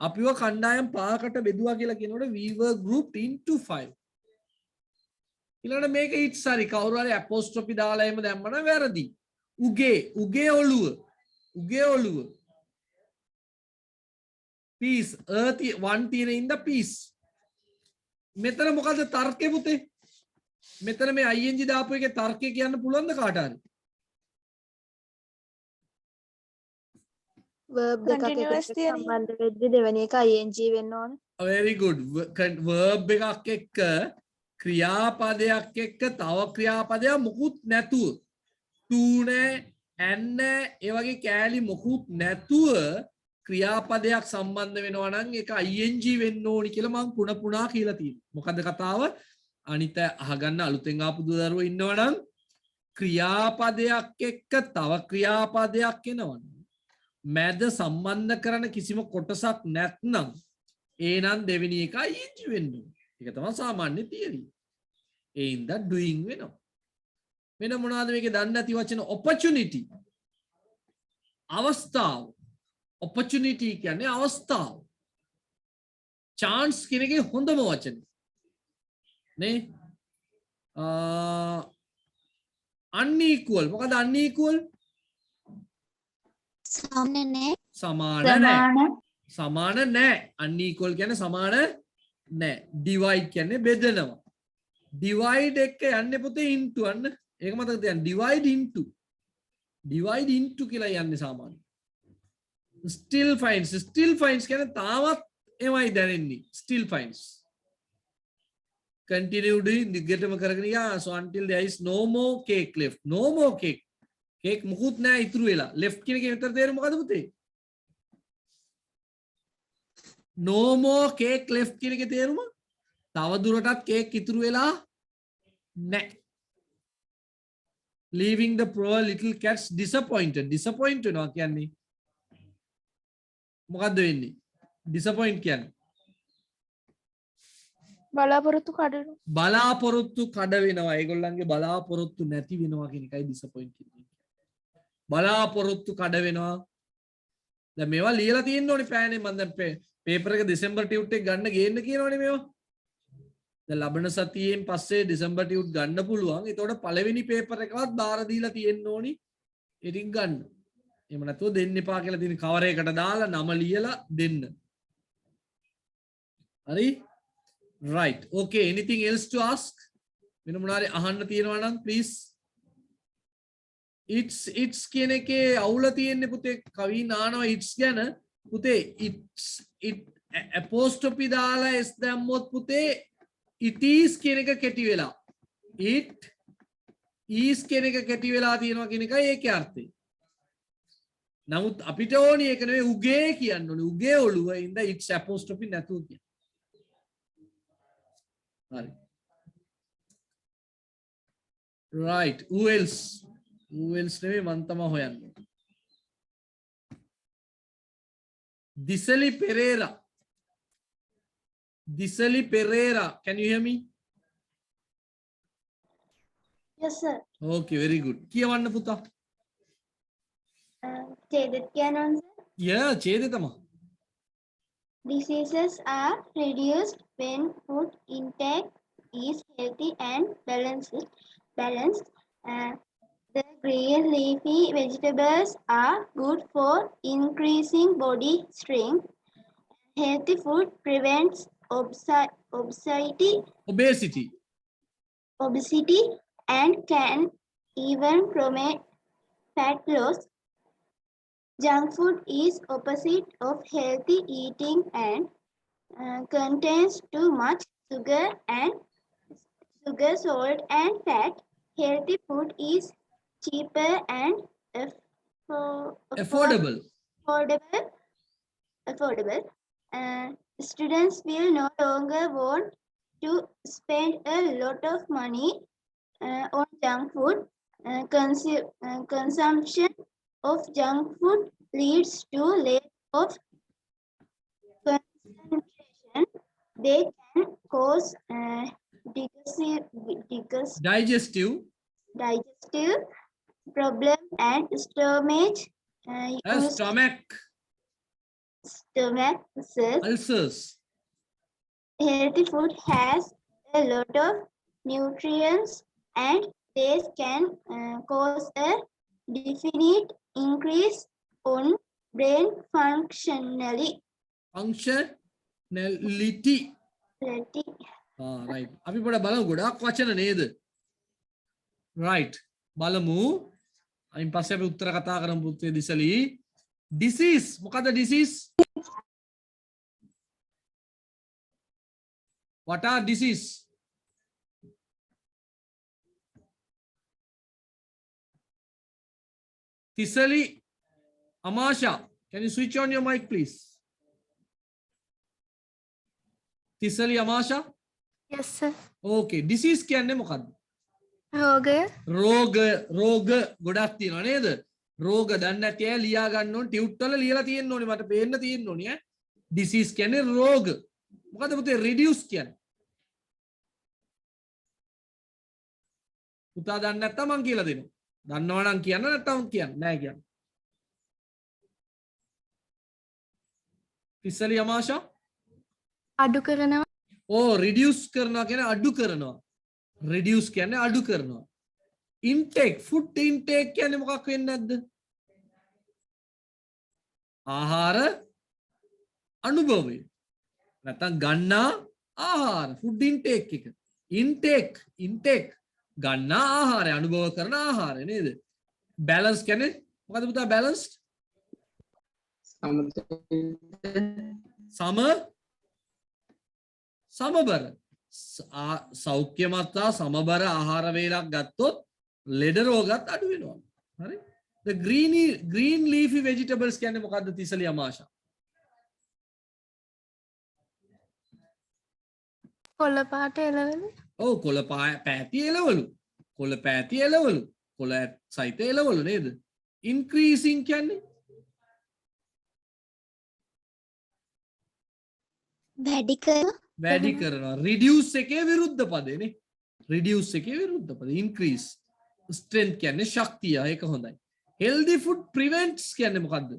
අපිව කණ්ඩායම් 5කට බෙදුවා කියලා කියනකොට we were grouped into 5 ඊළඟට මේක it's හරි කවුරු හරි apostrophe දාලා එහෙම දැම්මම වැරදි උගේ ඔළුව piece earth one තියෙන ඉඳ piece මෙතන මොකද තර්කේ පුතේ මෙතන මේ ing දාපු එකේ තර්කේ කියන්න පුළුවන්ද කාට හරි verb දෙකක් එකට සම්බන්ධ වෙද්දී දෙවෙනි එක ing වෙන්න ඕන very good verb එකක් එක්ක ක්‍රියාපදයක් එක්ක තව ක්‍රියාපදයක් මොකුත් නැතුව to නෑ and නෑ ඒ වගේ කෑලි මොකුත් නැතුව ක්‍රියාපදයක් සම්බන්ධ වෙනවා නම් ඒක ing වෙන්න ඕනි කියලා මම පුනා කියලා තියෙනවා. මොකද්ද කතාව? අනිත් අහගන්න අලුතෙන් ආපු දරුවෝ ඉන්නවනම් ක්‍රියාපදයක් එක්ක තව ක්‍රියාපදයක් එනවනම් මැද සම්බන්ධ කරන කිසිම කොටසක් නැත්නම් ඒනම් දෙවෙනි එක ing වෙන්න ඕනි. ඒක තමයි සාමාන්‍ය තියරිය. ඒ ඉඳ doing වෙනවා. වෙන මොනවද මේකේ දන්නේ නැති වචන opportunity අවස්ථාව opportunity කියන්නේ අවස්ථාව chance කියන එකේ හොඳම වචනේ නේ unequal මොකද unequal සමාන නැහැ unequal කියන්නේ සමාන නැහැ divide කියන්නේ බෙදනවා divide එක යන්නේ පුතේ into අන්න ඒක මතක තියන්න divide into කියලා යන්නේ සාමාන්‍ය still finds කියන්නේ තාමත් එමයි දැනෙන්නේ still finds continue doing දිගටම කරගෙන යා so until there is no more cake left no more cake මුකුත් නෑ ඉතුරු වෙලා left කියන එකේ විතර තේරුම මොකද පුතේ no more cake left කියන එකේ තේරුම තව දුරටත් කේක් ඉතුරු වෙලා නෑ leaving the poor little cats disappointed වෙනවා කියන්නේ මොකද්ද වෙන්නේ disappoint කියන්නේ බලාපොරොත්තු කඩ වෙනවා ඒගොල්ලන්ගේ බලාපොරොත්තු නැති වෙනවා කියන එකයි disappoint කියන්නේ බලාපොරොත්තු කඩ වෙනවා දැන් මේවා ලියලා තියෙන්න ඕනේ පෑනේ මම දැන් පේපර් එක දෙසැම්බර් ටියුට් එක ගන්න ගේන්න කියනවනේ මේවා දැන් ලබන සතියෙන් පස්සේ දෙසැම්බර් ටියුට් ගන්න පුළුවන් ඒතකොට පළවෙනි පේපර් එකවත් බාර දීලා තියෙන්න ඕනි ඉතින් ගන්න එහෙම නැතුව දෙන්න එපා කියලා තියෙන කවර එකකට දාලා නම ලියලා දෙන්න. හරි? right. okay, anything else to ask? වෙන මොනවාරි අහන්න තියෙනවා නම් please. it's කියන එකේ අවුල තියෙන්නේ පුතේ කවි නානවා it's ගැන පුතේ it apostrophe දාලා s දැම්මොත් පුතේ it is කියන එක කෙටි වෙලා it is කියන එක කෙටි වෙලා තියෙනවා කියන එකයි ඒකේ අර්ථය. නමුත් අපිට ඕනි ඒක නෙවෙයි උගේ කියන්න ඕනේ. උගේ ඔළුව ඉඳ it's apostrophe නැතුව කියන්න. හරි. right. who else නෙවෙයි මන් තමයි හොයන්නේ. Disali Pereira, can you hear me? Yes, sir. Okay, very good. කියවන්න පුතා. Chedat can answer. Yeah, ඡේදය තමයි. Diseases are reduced when food intake is healthy and balanced. The green leafy vegetables are good for increasing body strength. Healthy food prevents obesity and can even promote fat loss. Junk food is opposite of healthy eating and contains too much sugar, salt and fat. Healthy food is cheaper and Affordable. Students will no longer want to spend a lot of money on junk food. Consumption of junk food leads to lack of concentration. They can cause Digestive problem and stomach ulcers. Healthy food has a lot of nutrients and they can cause a definite increase on brain functionality. right. අපි පොඩ බලමු ගොඩාක් වචන නේද? right. බලමු. අයින් පස්සේ අපි උත්තර කතා කරමු පුතේ දිසලි. disease මොකද disease? what are disease? Tisali Amasha, can you switch on your mic please? Tisali Amasha? Yes, sir. Okay, disease කියන්නේ මොකද්ද? රෝගය. රෝග ගොඩක් තියෙනවා නේද? රෝග දන්නේ නැති අය ලියා ගන්න ඕනේ ටියුට් වල ලියලා තියෙන්න ඕනේ මට පේන්න තියෙන්න ඕනේ ඈ. disease කියන්නේ රෝග. මොකද්ද පුතේ reduce කියන්නේ? පුතා දන්නේ නැත්තම් මං කියලා දෙනවා. දන්නවා නම් කියන්න නැත්තම් කියන්න නෑ කියන්න. තිස්සලි අමාෂා අඩු කරනවා. reduce කරනවා කියන්නේ අඩු කරනවා. reduce කියන්නේ අඩු කරනවා. intake food intake කියන්නේ මොකක් වෙන්නේ නැද්ද? ආහාර අනුභවය. නැත්තම් ගන්නා ආහාර food intake එක. intake ගන්නා ආහාරය අනුභව කරන ආහාරය නේද? balance කියන්නේ මොකද පුතා balanced? සමබර. සෞඛ්‍යමත් සමබර ආහාර වේලක් ගත්තොත් ලෙඩ රෝගත් අඩු වෙනවා. හරි? the green leafy vegetables කියන්නේ මොකද්ද තිසලි අමාෂා? කොළ පාට එළවලු. ඔව් කොළ පැහැති එළවලු. කොළ පැහැති එළවලු. කොළ සහිත එළවලු නේද? increasing කියන්නේ වැඩි කරනවා. reduce එකේ විරුද්ධ පදේ නේ. reduce එකේ විරුද්ධ පදේ increase. strength කියන්නේ ශක්තිය. ඒක හොඳයි. healthy food prevents කියන්නේ මොකද්ද?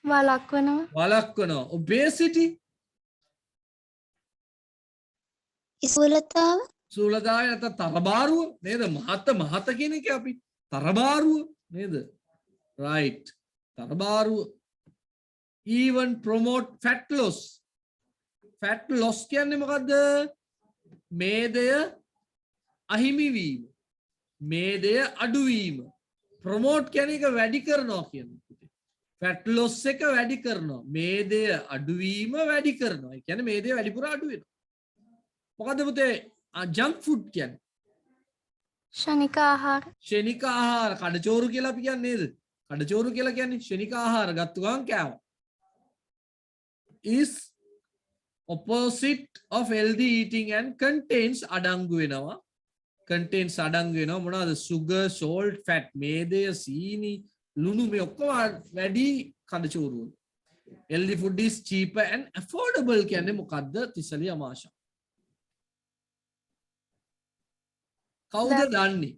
වළක්වනවා. obesity සූලතාවය නැත්නම් තරබාරුව නේද? මහත කියන එක අපි තරබාරුව නේද? right තරබාරුව even promote fat loss කියන්නේ මොකද්ද මේදය අහිමිවීම මේදය අඩුවීම ප්‍රමෝට් කියන්නේ එක වැඩි කරනවා කියන්නේ fat loss එක වැඩි කරනවා මේදය අඩුවීම වැඩි කරනවා ඒ කියන්නේ මේදය වැඩිපුර අඩු වෙනවා මොකද්ද පුතේ junk food කියන්නේ ෂණික ආහාර ෂණික ආහාර කඩචෝරු කියලා අපි කියන්නේ නේද කඩචෝරු කියලා කියන්නේ ෂණික ආහාර ගත්ත ගමන් කෑවා is opposite of healthy eating and contains අඩංගු වෙනවා මොනවාද sugar salt fat මේදය සීනි ලුණු මේ ඔක්කොම වැඩි කඩචෝරු වල healthy food is cheaper and affordable කියන්නේ මොකද්ද තිසලිය අමාශා කවුද දන්නේ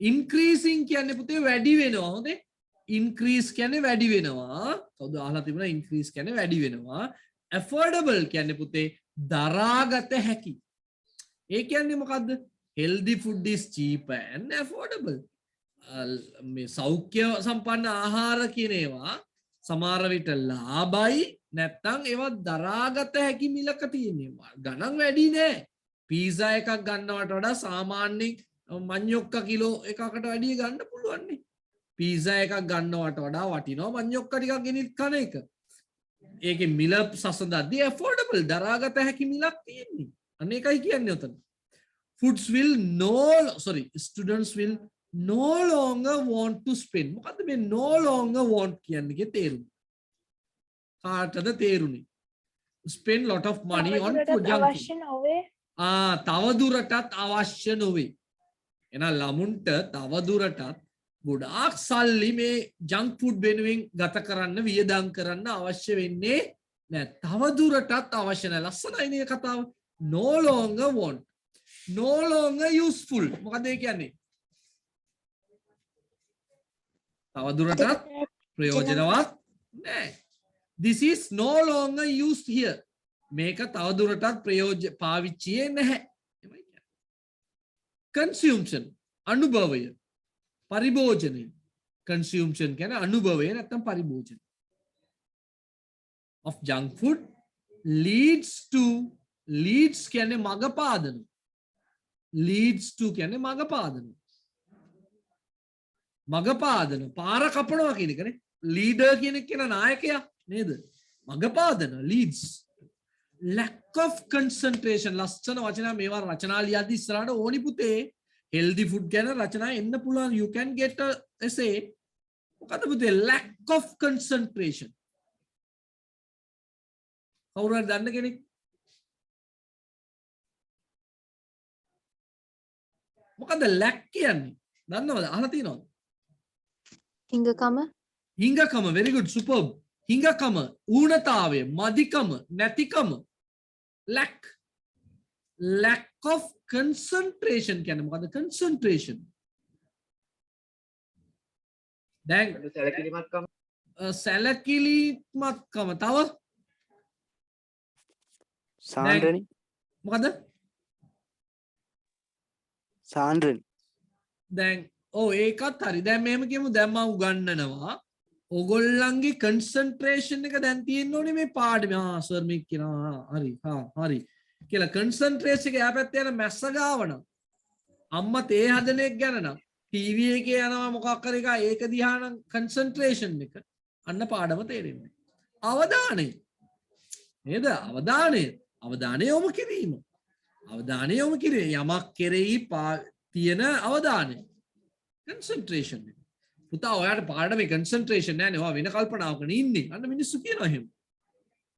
increasing කියන්නේ පුතේ වැඩි වෙනවා හොඳේ increase කියන්නේ වැඩි වෙනවා කවුද අහලා තිබුණා increase කියන්නේ වැඩි වෙනවා affordable කියන්නේ පුතේ දරාගත හැකි ඒ කියන්නේ මොකද්ද healthy food is cheaper and affordable මේ සෞඛ්‍ය සම්පන්න ආහාර කියන ඒවා සමහර විට ලාභයි නැත්තම් ඒවා දරාගත හැකි මිලක තියෙනවා ගණන් වැඩි නෑ පීසා එකක් ගන්නවට වඩා සාමාන්‍යයෙන් මඤ්ඤොක්ක කිලෝ එකකට වැඩිය ගන්න පුළුවන් නේ පීසා එකක් ගන්නවට වඩා වටිනවා මඤ්ඤොක්ක ටිකක් ගෙනිත් කන එක ඒකේ මිල සසඳද්දී affordable දරාගත හැකි මිලක් තියෙන්නේ අන්න ඒකයි කියන්නේ උතන students will no longer want to spend මොකද්ද මේ no longer want කියන්නේ තේරුම කාටද තේරුනේ spend lot of money on food junk food තවදුරටත් අවශ්‍ය නොවේ එහෙනම් ළමුන්ට තවදුරටත් ගොඩාක් සල්ලි මේ ජංක් ෆුඩ් වෙනුවෙන් ගත කරන්න වියදම් කරන්න අවශ්‍ය වෙන්නේ නෑ තවදුරටත් අවශ්‍ය නැහැ ලස්සනයි නේ කතාව no longer want no longer useful මොකද ඒ කියන්නේ තවදුරටත් ප්‍රයෝජනවත් නෑ this is no longer used here මේක තවදුරටත් පාවිච්චියේ නැහැ consumption අනුභවය පරිභෝජනය consumption කියන්නේ අනුභවය නැත්නම් පරිභෝජනය of junk food leads කියන්නේ මඟ පාදන leads to කියන්නේ මඟ පාදන පාර කපනවා කියන එකනේ leader කියන එක කියන නායකයා නේද මඟ පාදන leads lack of concentration ලස්සන වචන මේවා රචනා ලියද්දි ඉස්සරහට ඕනි පුතේ healthy food ගැන රචනා එන්න පුළුවන් you can get a essay මොකද පුතේ lack of concentration කවුරු හරි දන්න කෙනෙක් මොකද lack කියන්නේ දන්නවද අහලා තියෙනවද හිඟකම very good superb හිඟකම ඌනතාවය මදිකම නැතිකම lack of concentration කියන්නේ මොකද්ද concentration දැන් සැලකිලිමත්කම තව සාන්ද්‍රණි මොකද්ද සාන්ද්‍රණි දැන් ඔව් ඒකත් හරි දැන් මෙහෙම කියමු දැන් මම උගන්වනවා ඔයගොල්ලන්ගේ concentration එක දැන් තියෙන්න ඕනේ මේ පාඩමේ සර් මේ කියනවා හරි කියලා concentration එක යාපැත්තේ යන මැස්ස ගාවන අම්මා තේ හදන එක ගැන නම් ටීවී එකේ යනවා මොකක් කර එක ඒක දිහා නම් concentration එක අන්න පාඩම තේරෙන්නේ අවධානය නේද අවධානය යොමු කිරීම යමක් කෙරෙහි තියෙන අවධානය concentration පුතා ඔයාට පාඩමේ concentration නැහැ නේ ඔයා වෙන කල්පනාවක ඉන්නේ අන්න මිනිස්සු කියනවා එහෙම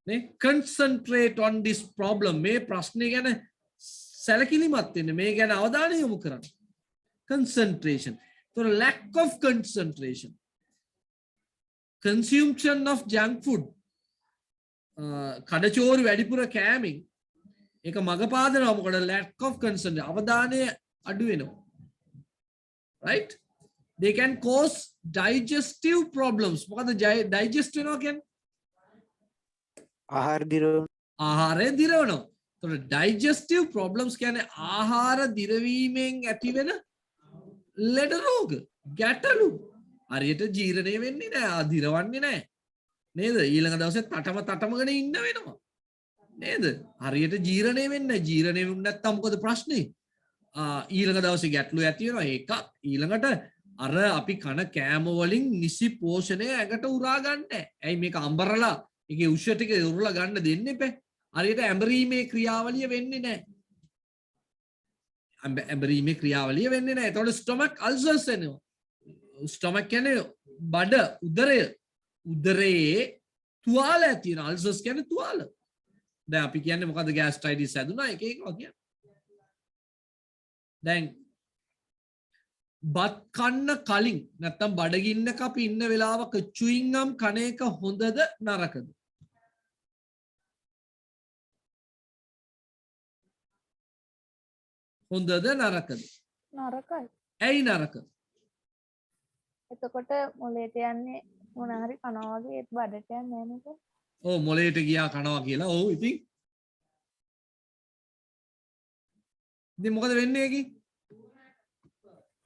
නේ concentrate on this problem මේ ප්‍රශ්නේ ගැන සැලකිලිමත් වෙන්න මේ ගැන අවධානය යොමු කරන්න concentration so lack of concentration consumption of junk food කඩචෝරු වැඩිපුර කෑමෙන් ඒක මග පාදනවා මොකද lack of concentration අවධානය අඩු වෙනවා right they can cause digestive problems මොකද digest වෙනවා කියන්නේ ආහාරය දිරවනවා. එතකොට digestive problems කියන්නේ ආහාර දිරවීමෙන් ඇතිවෙන ලෙඩ රෝග ගැටලු හරියට ජීර්ණය වෙන්නේ නැහැ අදිරවන්නේ නැහැ නේද ඊළඟ දවසේ තටමගෙන ඉන්න වෙනවා නේද හරියට ජීර්ණය වෙන්නේ ජීර්ණය වෙන්නේ නැත්නම් මොකද ප්‍රශ්නේ ඊළඟ දවසේ ගැටලු ඇති වෙනවා ඒකත් ඊළඟට අර අපි කන කෑම වලින් නිසි පෝෂණය ඇඟට උරා ගන්න ඇයි මේක අඹරලා ඒකේ උෂ්‍ය ටික උරලා ගන්න දෙන්න එපා හරියට ඇඹරීමේ ක්‍රියාවලිය වෙන්නේ නැහැ ඇඹරීමේ ක්‍රියාවලිය වෙන්නේ නැහැ එතකොට ස්ටොමක් අල්සර්ස් එනවා ස්ටොමක් කියන්නේ බඩ උදරයේ තුවාල ඇති වෙන අල්සර්ස් කියන්නේ තුවාල දැන් අපි කියන්නේ මොකද්ද ગેස්ට්‍රයිටිස් හැදුනා එක එක වගේ දැන් බත් කන්න කලින් නැත්තම් බඩගින්නක අපි ඉන්න වෙලාවක චුයින් ගම් කන එක හොඳද නරකද හොඳද නරකද නරකයි. ඇයි නරක එතකොට මොලේට යන්නේ මොන හරි කනවා වගේ ඒත් බඩට යන්නේ නැහැ නේද? ඔව් මොලේට ගියා කනවා කියලා ඔව් ඉතින් මොකද වෙන්නේ ඒකේ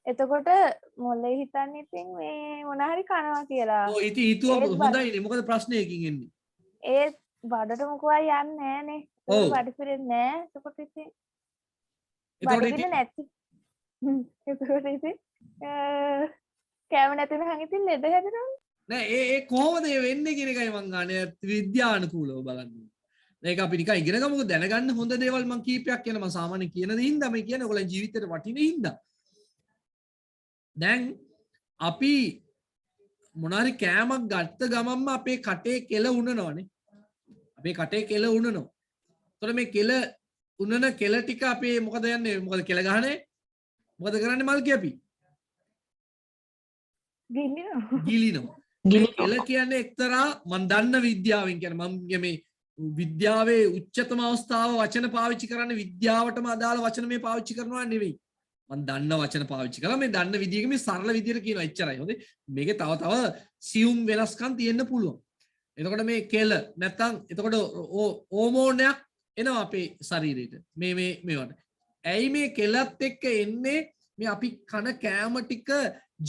එතකොට මොලේ හිතන්නේ ඉතින් මේ මොන හරි කනවා කියලා. ඔව් ඉතින් හිතුව හොඳයිනේ මොකද ප්‍රශ්නයකින් එන්නේ ඒත් බඩට මොකවයි යන්නේ නැහනේ. ඔව්. බඩ පිරෙන්නේ නැහැ. එතකොට ඉතින් එතකොට බඩගින්න නැති. එතකොට ඉතින් කෑම නැති නම් ඉතින් ලෙඩ හැදෙනවා. නෑ ඒ කොහොමද ඒ වෙන්නේ කියන එකයි මං අහන්නේ විද්‍යානුකූලව බලන්න. මේක අපි නිකන් ඉගෙන ගමුකෝ දැනගන්න හොඳ දේවල් මං කීපයක් කියන මං සාමාන්‍ය කියන දේ හින්දා මේ කියන්නේ ඔයගොල්ලන් ජීවිතේට වටින හින්දා. දැන් අපි මොනාරි කෑමක් ගත්ත ගමන්ම අපේ කටේ කෙල උනනවනේ. අපේ කටේ කෙල උනනවා. එතකොට මේ කෙල උනන කෙල ටික අපේ මොකද යන්නේ? මොකද කෙල ගහන්නේ? මොකද කරන්නේ මල්කි අපි? ගිලිනවා. කෙල කියන්නේ එක්තරා මම දන්න විද්‍යාවෙන් කියන්නේ මම මේ විද්‍යාවේ උච්චතම අවස්ථාව වචන පාවිච්චි කරන්නේ විද්‍යාවටම අදාළ වචන මේ පාවිච්චි කරනවා නෙවෙයි. මම දන්න වචන පාවිච්චි කරලා මේ දන්න විදිහක මේ සරල විදිහට කියනවා එච්චරයි. හොඳේ. මේකේ තව සියුම් වෙනස්කම් තියෙන්න පුළුවන්. එතකොට මේ කෙල නැත්තම් එතකොට හෝමෝනයක් එනවා අපේ ශරීරයට. මේවට. ඇයි මේ කෙලත් එක්ක එන්නේ මේ අපි කන කෑම ටික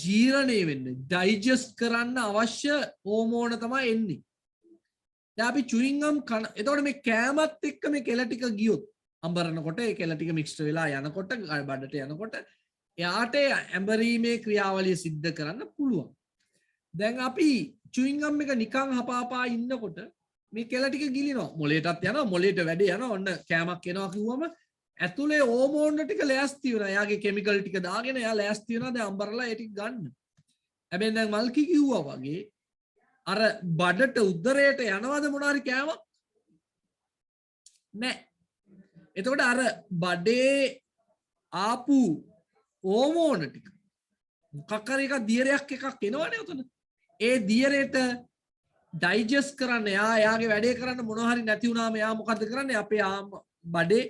ජීර්ණය වෙන්න ඩයිජස්ට් කරන්න අවශ්‍ය හෝමෝන තමයි එන්නේ. දැන් අපි චුයින් ගම් කන එතකොට මේ කෑමත් එක්ක මේ කෙල ටික ගියොත් අඹරනකොට ඒ කෙල ටික මික්ස්ඩ් වෙලා යනකොට බඩට යනකොට එයාට ඇඹරීමේ ක්‍රියාවලිය සිද්ධ කරන්න පුළුවන්. දැන් අපි චුයින් ගම් එක නිකන් හපාපා ඉන්නකොට මේ කෙල ටික ගිලිනවා. මොලේටත් යනවා මොලේට වැඩේ යනවා. ඔන්න කෑමක් එනවා කිව්වම ඇතුලේ හෝමෝන ටික ලෑස්ති වෙනවා. එයාගේ කිමිකල් ටික දාගෙන එයා ලෑස්ති වෙනවා දැන් අඹරලා ඒ ටික ගන්න. හැබැයි දැන් මල්කි කිව්වා වගේ අර බඩට උදරයට යනවද මොනාරි කෑමක්? නෑ. එතකොට අර බඩේ ආපු හෝමෝන ටික මොකක් හරි එකක් දියරයක් එකක් එනවනේ උතන. ඒ දියරේට ඩයිජස්ට් කරන්න එයාගේ වැඩේ කරන්න මොනවා හරි නැති වුණාම එයා මොකද කරන්නේ? අපේ බඩේ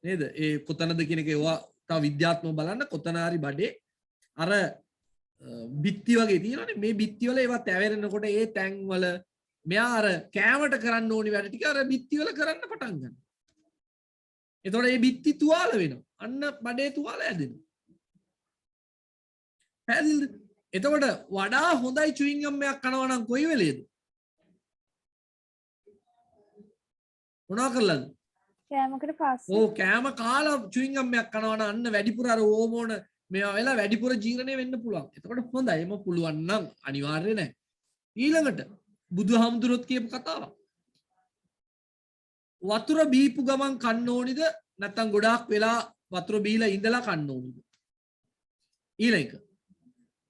නේද? ඒ කොතනද කියන එක ඒවා තව විද්‍යාත්මකව බලන්න කොතන හරි බඩේ අර බිත්ති වගේ තියෙනවනේ මේ බිත්ති වල ඒවා තැවෙරෙනකොට ඒ තැන් වල මෙයා අර කෑමට කරන්න ඕනි වැඩ ටික අර බිත්ති වල කරන්න පටන් ගන්නවා. එතකොට මේ බිත්ති තුවාල වෙනවා. අන්න බඩේ තුවාල හැදෙනවා. පැහැදිලිද? එතකොට වඩා හොඳයි චුයින් ගම් එකක් කනවා නම් කොයි වෙලේද? මොනවා කරලාද? කෑමකට පස්සේ. ඔව් කෑම කාලා චුයින් ගම් එකක් කනවා නම් අන්න වැඩිපුර අර හෝමෝන මේවා වෙලා වැඩිපුර ජීර්ණය වෙන්න පුළුවන්. එතකොට හොඳයි. එම පුළුවන් නම් අනිවාර්ය නැහැ. ඊළඟට බුදුහාමුදුරුවෝ කියපු කතාවක්. වතුර බීපු ගමන් කන්න ඕනිද නැත්නම් ගොඩාක් වෙලා වතුර බීලා ඉඳලා කන්න ඕනිද? ඊළඟ එක.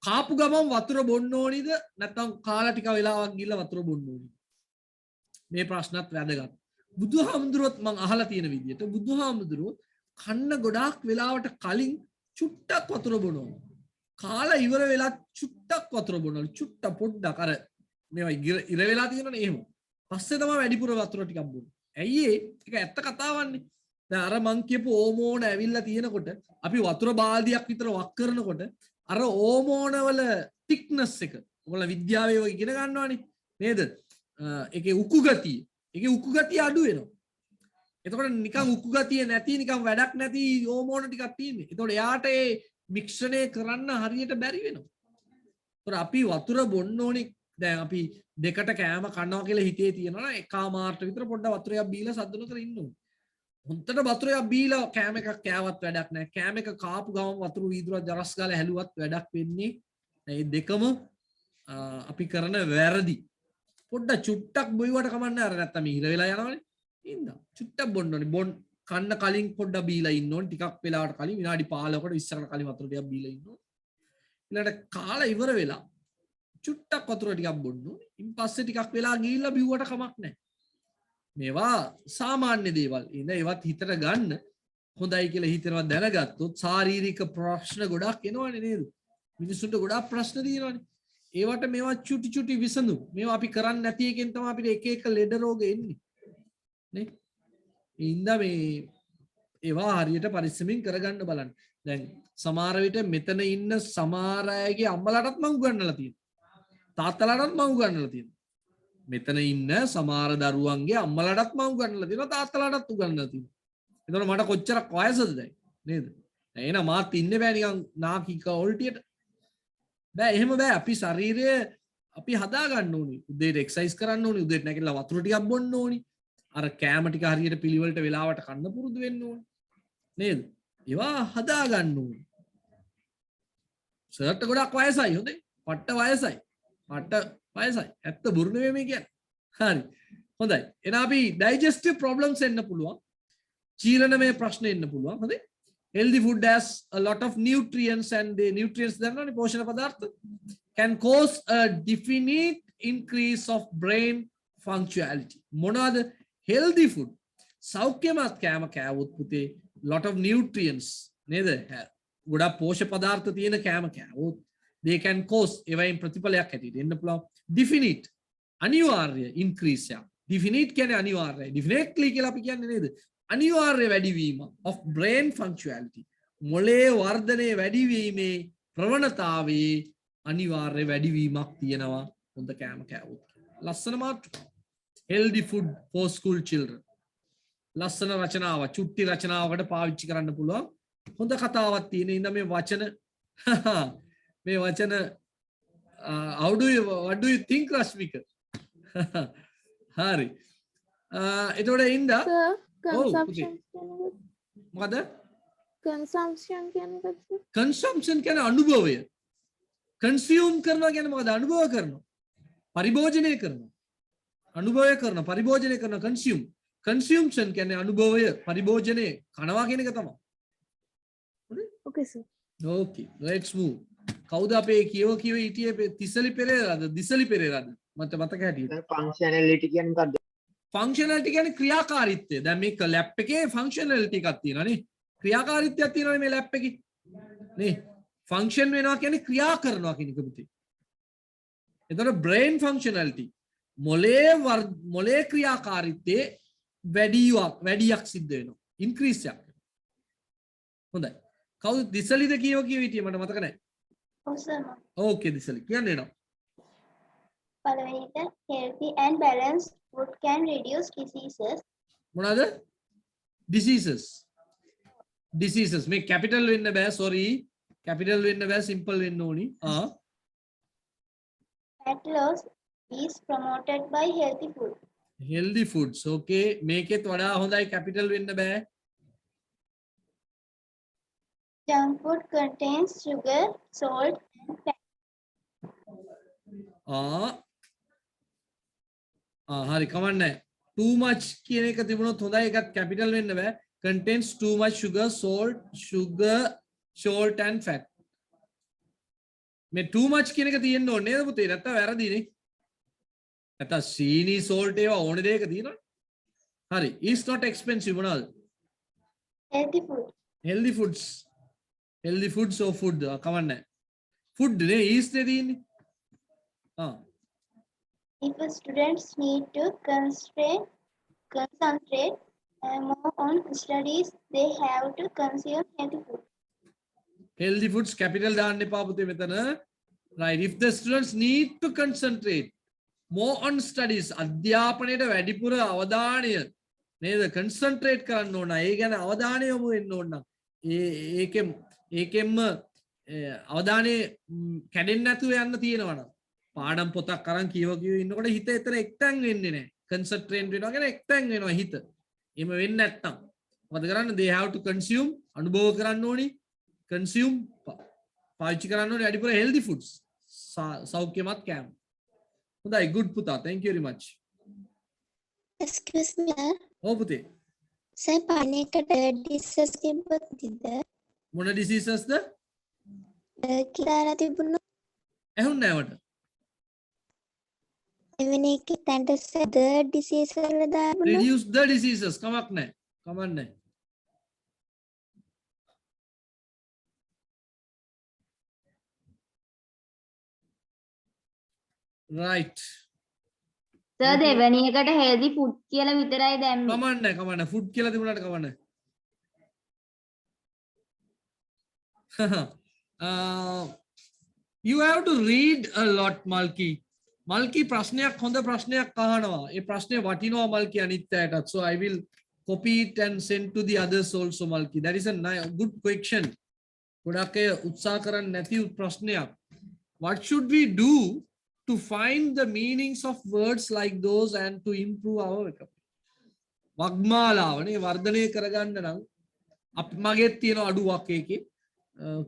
කාපු ගමන් වතුර බොන්න ඕනිද නැත්නම් කාලා ටික වෙලාවක් ගිහලා වතුර බොන්න ඕනිද? මේ ප්‍රශ්නත් වැදගත්. බුදුහාමුදුරුවොත් මං අහලා තියෙන විදිහට බුදුහාමුදුරුවෝ කන්න ගොඩාක් වෙලාවට කලින් චුට්ටක් වතුර බොනවා. කාලා ඉවර වෙලා චුට්ටක් වතුර බොනවා. චුට්ට පොඩ්ඩක් අර මේවා ඉර වෙලා තියෙනවනේ එහෙම. පස්සේ තමයි වැඩිපුර වතුර ටිකක් බොන්නේ. ඇයි ඒක ඇත්ත කතාවන්නේ. දැන් අර මං කියපු හෝමෝන ඇවිල්ලා තියෙනකොට අපි වතුර බාල්දියක් විතර වක් කරනකොට අර හෝමෝන වල thickness එක ඔයාලා විද්‍යාවේ ඔය ඉගෙන ගන්නවානේ නේද? ඒකේ උකු ගතිය අඩු වෙනවා. එතකොට නිකන් උකු ගතිය නැති නිකන් වැඩක් නැති හෝමෝන ටිකක් තියෙන්නේ. එතකොට එයාට ඒ මික්ෂණය කරන්න හරියට බැරි වෙනවා. ඒතර අපි වතුර බොන්න ඕනේ. දැන් අපි දෙකට කෑම කනවා කියලා හිතේ තියනවා එකමාරට විතර පොඩ්ඩක් වතුරයක් බීලා සද්ද නොකර ඉන්න ඕනේ. හොන්දට වතුරයක් බීලා කෑම එකක් කෑවත් වැඩක් නැහැ. කෑම එක කාපු ගමන් වතුර වීදුරක් ජරස් ගාලා හැලුවත් වැඩක් වෙන්නේ නැහැ. මේ දෙකම අපි කරන වැරදි. පොඩ්ඩක් චුට්ටක් බොයිවට කමන්නේ අර නැත්තම් ඉහිල වෙලා යනවනේ. ඉන්න චුට්ටක් බොන්න ඕනේ. බොන් කන්න කලින් පොඩ්ඩක් බීලා ඉන්න ඕනේ. ටිකක් වෙලාවට කලින් විනාඩි 15කට ඉස්සරහට කලින් වතුර ටිකක් බීලා ඉන්න ඕනේ. ඊළඟට කාලා ඉවර වෙලා චුට්ටක් වතුර ටිකක් බොන්න ඕනේ. ඉන් පස්සේ ටිකක් වෙලා ගිහිල්ලා බිව්වට කමක් නැහැ. මේවා සාමාන්‍ය දේවල්. ඉතින් ඒවත් හිතට ගන්න හොඳයි කියලා හිතනවා දැනගත්තොත් ශාරීරික ප්‍රශ්න ගොඩක් එනවනේ නේද? මිනිස්සුන්ට ගොඩක් ප්‍රශ්න තියෙනවනේ. ඒවට මේවා චුටි චුටි විසඳුම්. මේවා අපි කරන්නේ නැති එකෙන් තමයි අපිට එක එක ලෙඩ රෝග එන්නේ. නේ? ඉඳ මේ ඒවා හරියට පරිස්සමින් කරගන්න බලන්න. දැන් සමහර විට මෙතන ඉන්න සමහර අයගේ අම්මලාටත් මම උගන්වලා තියෙනවා. තාත්තලාටත් මම උගන්වලා තියෙනවා. මෙතන ඉන්න සමහර දරුවන්ගේ අම්මලාටත් මම උගන්වලා තියෙනවා තාත්තලාටත් උගන්වලා තියෙනවා. එතකොට මට කොච්චරක් වයසද දැන් නේද? එහෙනම් මාත් ඉන්නේ බෑ නිකන් නාකි කෝල්ටියට. බෑ එහෙම බෑ. අපි ශරීරය අපි හදා ගන්න ඕනේ. උදේට එක්සර්සයිස් කරන්න ඕනේ. උදේට නැගිටලා වතුර ටිකක් බොන්න ඕනේ. අර කෑම ටික හරියට පිළිවෙලට වෙලාවට කන්න පුරුදු වෙන්න ඕනේ. නේද? ඒවා හදා ගන්න ඕනේ. සර්ට ගොඩක් වයසයි හොඳේ. පට්ට වයසයි. මට වයසයි. ඇත්ත බොරු නෙවෙයි මේ කියන්නේ. හරි. හොඳයි. එහෙනම් අපි digestive problems එන්න පුළුවන්. ජීර්ණමය ප්‍රශ්න එන්න පුළුවන්. හොඳේ. Healthy food has a lot of nutrients and the nutrients දන්නවනේ පෝෂණ පදාර්ථ can cause a definite increase of brain functionality. මොනවාද healthy food? සෞඛ්‍යමත් කෑම කෑවොත් පුතේ lot of nutrients නේද? ගොඩක් පෝෂක පදාර්ථ තියෙන කෑම කෑවොත් they can cause ඒවයින් ප්‍රතිඵලයක් ඇටියට එන්න පුළුවන් definite අනිවාර්ය increase එක. definite කියන්නේ අනිවාර්යයි. definitely කියලා අපි කියන්නේ නේද? අනිවාර්ය වැඩිවීම of brain functionality. මොලේ වර්ධනයේ වැඩිවීමේ ප්‍රවණතාවයේ අනිවාර්ය වැඩිවීමක් තියෙනවා හොඳ කෑම කෑවොත්. ලස්සන මාතෘකාව. healthy food for school children. ලස්සන රචනාව චුට්ටි රචනාවකට පාවිච්චි කරන්න පුළුවන් හොඳ කතාවක් තියෙන. ඉතින් මේ වචන මේ වචන what do you think Rashmika? හරි. එතකොට ඉඳා මොකද consumption කියන්නේ consumption කියන්නේ අනුභවය. consume කරනවා කියන්නේ මොකද? අනුභව කරනවා. පරිභෝජනය කරනවා. අනුභවය කරනවා. පරිභෝජනය කරනවා. consume. consumption කියන්නේ අනුභවය පරිභෝජනය කනවා කියන එක තමයි. okay sir. okay let's move. කවුද අපේ කියව හිටියේ තිසලි පෙරේරාද දිසලි පෙරේරාද? මට මතක හැටියට. functionality කියන්නේ මොකද්ද? functionality කියන්නේ ක්‍රියාකාරීත්වය. දැන් මේක ලැප් එකේ functionality එකක් තියෙනවා නේ. ක්‍රියාකාරීත්වයක් තියෙනවානේ මේ ලැප් එකේ. නේ. function වෙනවා කියන්නේ ක්‍රියා කරනවා කියන එක පුතේ. එතකොට brain functionality මොලේ ක්‍රියාකාරීත්වයේ වැඩියක් සිද්ධ වෙනවා. increase එකක්. හොඳයි. කවුද දිසලිද කියව හිටියේ මට මතක නැහැ. ඔව් සර්. okay දිසලි කියන්නේ නෝ. පළවෙනි එක healthy and balanced food can reduce diseases. මොනවාද? diseases මේ capital වෙන්න බෑ sorry capital වෙන්න බෑ simple වෙන්න ඕනි. Fat loss is promoted by healthy food. healthy foods okay මේකෙත් වඩා හොඳයි capital වෙන්න බෑ. Junk food contains sugar, salt and fat. හරි කමන්නේ. too much කියන එක තිබුණොත් හොඳයි. ඒකත් capital වෙන්න බෑ. contains too much sugar salt and fat. මේ too much කියන එක තියෙන්න ඕනේ නේද පුතේ? නැත්තම් වැරදිනේ. නැත්තම් සීනි salt ඒවා ඕනේ දෙයක තියෙනවනේ. හරි. is not expensive මොනවාද? Healthy food. healthy foods or food කමන්නේ. food නේ is නේ තියෙන්නේ. If students need to concentrate more on studies, they have to consume healthy food. healthy foods capital දාන්න එපා පුතේ මෙතන. right if the students need to concentrate more on studies අධ්‍යාපනයට වැඩිපුර අවධානය නේද concentrate කරන්න ඕන. ඒ ගැන අවධානය යොමු වෙන්න ඕන. ඒකෙන්ම අවධානය කැඩෙන්නේ නැතුව යන්න තියෙනවා නම් පාඩම් පොතක් අරන් කියව ඉන්නකොට හිත එතන එක්තැන් වෙන්නේ නැහැ. කන්සන්ට්‍රේට් වෙනවා කියන්නේ එක්තැන් වෙනවා හිත. එහෙම වෙන්නේ නැත්තම් මොකද කරන්නේ? they have to consume අනුභව කරන්න ඕනි. consume පාවිච්චි කරන්න ඕනි අඩිපුර healthy foods. සෞඛ්‍යමත් කෑම. හොඳයි good පුතා. thank you very much. Excuse me. ඔව් පුතේ. සර් පානේකට diseases කිව්වොත් මොන diseases ද? කියලා තිබුණා. ඇහුන්නේ නැහැ මට. එවැනි එක තැන්ට the disease වල දාන්න. reduce the diseases කමක් නැහැ. කමක් නැහැ. right. සර් දෙවෙනි එකට healthy food කියලා විතරයි දැම්මේ. කමක් නැහැ කමක් නැහැ. food කියලා තිබුණාට කමක් නැහැ. You have to read a lot, Malki. Malki ප්‍රශ්නයක් හොඳ ප්‍රශ්නයක් අහනවා. ඒ ප්‍රශ්නේ වටිනවා Malki අනිත් අයටත්. So I will copy it and send to the others also, Malki. That is a good question. ගොඩක් අය උත්සාහ කරන්නේ නැති ප්‍රශ්නයක්. What should we do to find the meanings of words like those and to improve our vocabulary? වග්මාලාවනේ වර්ධනය කරගන්න නම් මගෙත් තියෙන අඩුවක් ඒකේ.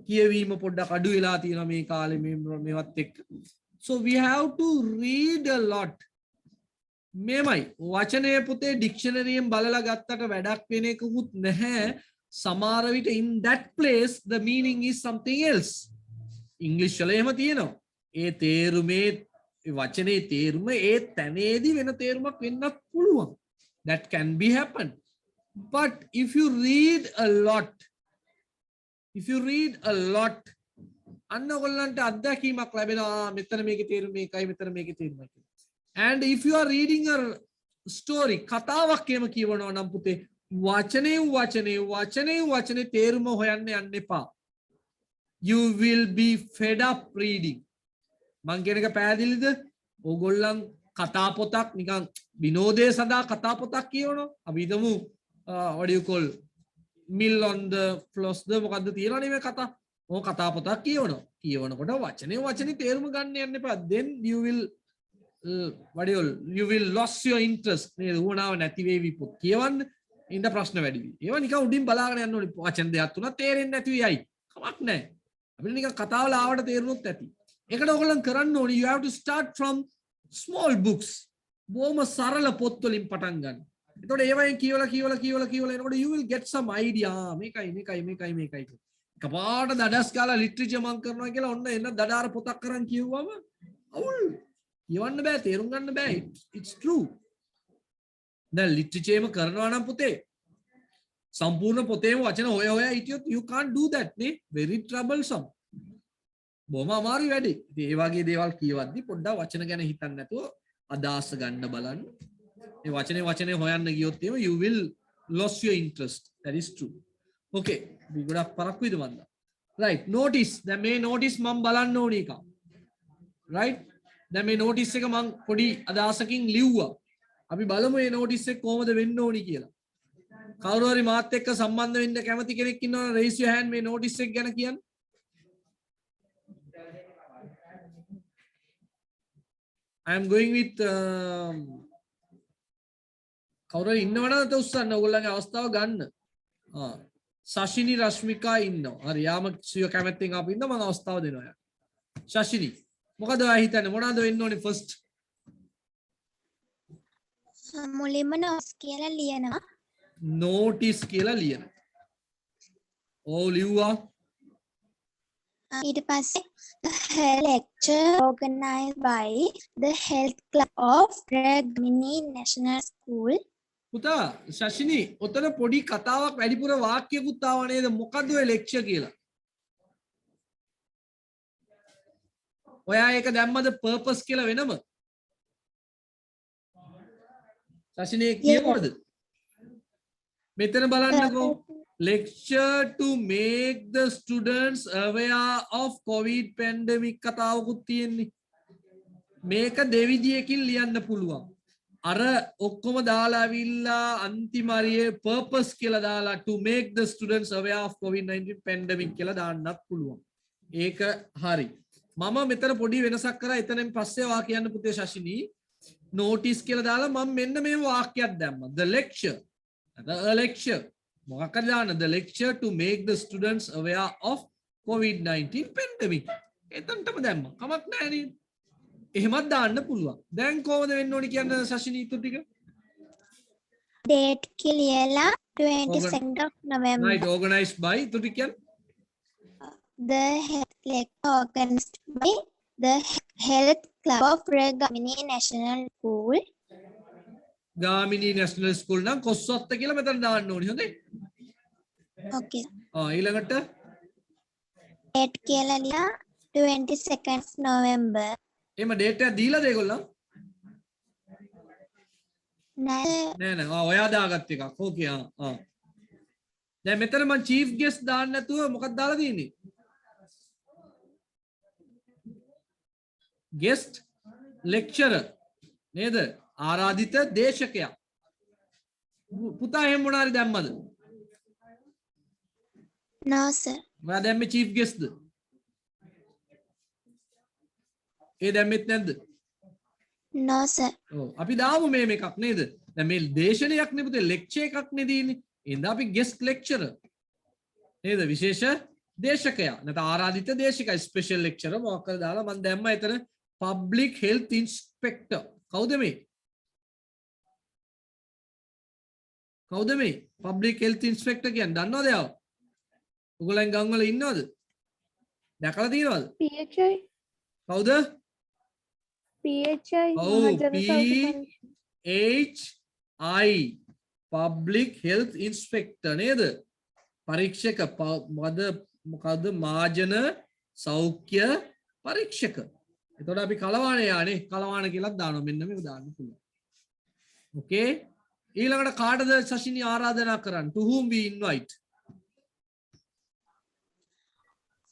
කියවීම පොඩ්ඩක් අඩු වෙලා තියෙනවා මේ කාලේ මේවත් එක්ක. So we have to read a lot. මේමයි වචනය පුතේ ඩික්ෂනරියෙන් බලලා ගත්තට වැඩක් වෙන එකකුත් නැහැ. සමහර විට in that place the meaning is something else. ඉංග්‍රීසි වල එහෙම තියෙනවා. ඒ තේරුමේ වචනේ තේරුම ඒ තැනේදී වෙන තේරුමක් වෙන්නත් පුළුවන්. That can be happen. But if you read a lot, අන්න ඔයගොල්ලන්ට අත්දැකීමක් ලැබෙනවා මෙතන මේකේ තේරුම මේකයි මෙතන මේකේ තේරුම මේකයි. And if you are reading a story කතාවක් එහෙම කියවනවා නම් පුතේ වචනේ තේරුම හොයන්න යන්න එපා. You will be fed up reading. මං කියන එක පැහැදිලිද? ඕගොල්ලන් කතා පොතක් නිකන් විනෝදයේ සඳහා කතා පොතක් කියවනවා. අපි හිතමු what do you call mill on the floss ද මොකද්ද තියෙනවනේ මේ කතා. ඕක කතා පොතක් කියවනවා. කියවනකොට වචනේ තේරුම ගන්න යන්න එපා. Then you will you will lose your interest. මේ උවනාව නැති වේවි පොත් කියවන්න. ඉඳ ප්‍රශ්න වැඩි වෙයි. ඒවා නිකන් උඩින් බලාගෙන යන්න ඕනේ. වචන දෙයක් තුනක් තේරෙන්නේ නැති වෙයි. කමක් නැහැ. අපිට නිකන් කතාවල ආවට තේරුනොත් ඇති. ඒකට ඔයගොල්ලන් කරන්න ඕනේ you have to start from small books. බොහොම සරල පොත් වලින් පටන් ගන්න. එතකොට ඒවයින් කියවලා එනකොට you will get some idea. මේකයි. කපාට දඩස් කාලා ලිටරචර් මං කරනවා කියලා ඔන්න එන්න දඩාර පොතක් කරන් කියවුවම අවුල්. කියවන්න බෑ තේරුම් ගන්න බෑ. It's true. දැන් ලිටරචර්ම කරනවා නම් පුතේ සම්පූර්ණ පොතේම වචන හොයා හිටියොත් you can't do that නේ. Very troublesome. බොහොම අමාරු වැඩි. ඉතින් ඒ වගේ දේවල් කියවද්දි පොඩ්ඩක් වචන ගැන හිතන්න නැතුව අදහස් ගන්න බලන්න. මේ වචනේ හොයන්න ගියොත් එහෙම you will lose your interest. That is true. Okay. අපි ගොඩක් පරක්කු විද මන්ද. Right. Notice. දැන් මේ notice මම බලන්න ඕනේ එක. Right. දැන් මේ notice එක මම පොඩි අදහසකින් ලිව්වා. අපි බලමු මේ notice එක කොහොමද වෙන්න ඕනි කියලා. කවුරු හරි මාත් එක්ක සම්බන්ධ වෙන්න කැමති කෙනෙක් ඉන්නවනම් raise your hand මේ notice එක ගැන කියන්න. I am going with කවුරු ඉන්නවනම් උස්සන්න ඔයගොල්ලන්ගේ අවස්ථාව ගන්න. Shashini Rashmika ඉන්නවා. හරි යාම සිය කැමැත්තෙන් ආපු ඉන්න මම අවස්ථාව දෙනවා යා. Shashini මොකද ඔයා හිතන්නේ මොනවද වෙන්න ඕනේ first? මුලින්ම notes කියලා ලියනවා. notice කියලා ලියන. ඕ ලිව්වා. ඊට පස්සේ lecture organized by the health club of Ragini National School. පුතා ශෂිනි ඔතන පොඩි කතාවක් වැඩිපුර වාක්‍යකුත් ආව නේද? මොකද්ද ඔය ලෙක්චර් කියලා? ඔයා ඒක දැම්මද purpose කියලා වෙනම? ශෂිනි කියනවද? මෙතන බලන්නකෝ. Lecture to make the students aware of COVID pandemic කතාවකුත් තියෙන්නේ. මේක දෙවිදියකින් ලියන්න පුළුවන්. අර ඔක්කොම දාලා අවිල්ලා අන්තිම හරියේ purpose කියලා දාලා to make the students aware of COVID-19 pandemic කියලා දාන්නත් පුළුවන්. ඒක හරි. මම මෙතන පොඩි වෙනසක් කරා. එතනින් පස්සේ වා කියන්න පුතේ ශෂිනී. notice කියලා දාලා මම මෙන්න මේ වාක්‍යයක් දැම්මා. The lecture. A lecture. මොකක්ද දාන්න? The lecture to make the students aware of COVID-19 pandemic. එතනටම දැම්මා. කමක් නැහැ නේද? එහෙමත් දාන්න පුළුවන්. දැන් කොහොමද වෙන්න ඕනි කියන්න ශෂිනී ඊට ටික? Date කියලා 22nd of November. Right, organized by ඊට ටික කියන්න. The health lecture organized by the Health Club of Gamini National School. Gamini national school නම් කොස්සොත්ත කියලා මෙතන දාන්න ඕනි. හොඳේ? Okay. ඊළඟට Date කියලා ලියා 22nd November. එහම ඩේට් එකක් දීලාද ඒගොල්ලෝ? නෑ ඔයා දාගත්ත එකක්. ඕකේ දැන් මෙතන මම චීෆ් ගෙස්ට් දාන්න නැතුව මොකක්ද දාලා තියෙන්නේ? ගෙස්ට් ලෙක්චරර් නේද? ආරාධිත දේශකයා. පුතා එහෙම මොනාරි දැම්මද? No sir. ඔයා දැම්මේ චීෆ් ගෙස්ට්ද? ඒ දැම්මෙත් නැද්ද? No sir. ඔව් අපි දාමු මේ එකක් නේද? දැන් මේ දේශනයක් නේ පුතේ ලෙක්චර් එකක් නේ දීන්නේ. එහෙනම් අපි ගෙස්ට් ලෙක්චරර් නේද? විශේෂ දේශකයා නැත්නම් ආරාධිත දේශකයා ස්පෙෂල් ලෙක්චරර් මොකක් කරලා දාලා මම දැම්මා එතන පබ්ලික් හෙල්ත් ඉන්ස්පෙක්ටර්. කවුද මේ? කවුද මේ? පබ්ලික් හෙල්ත් ඉන්ස්පෙක්ටර් කියන්නේ දන්නවද යාව? ඔයගොල්ලන් ගම් වල ඉන්නවද? දැකලා තියෙනවද? PHI. කවුද? PHI. ඔව් PHI public health inspector නේද? පරීක්ෂක මොකද්ද? මාජන සෞඛ්‍ය පරීක්ෂක. එතකොට අපි කලවාණ යානේ. කලවාණ කියලා දානවා. මෙන්න මේක දාන්න පුළුවන්. ඕකේ. ඊළඟට කාටද ශෂිනී ආරාධනා කරන්න? To whom we invite?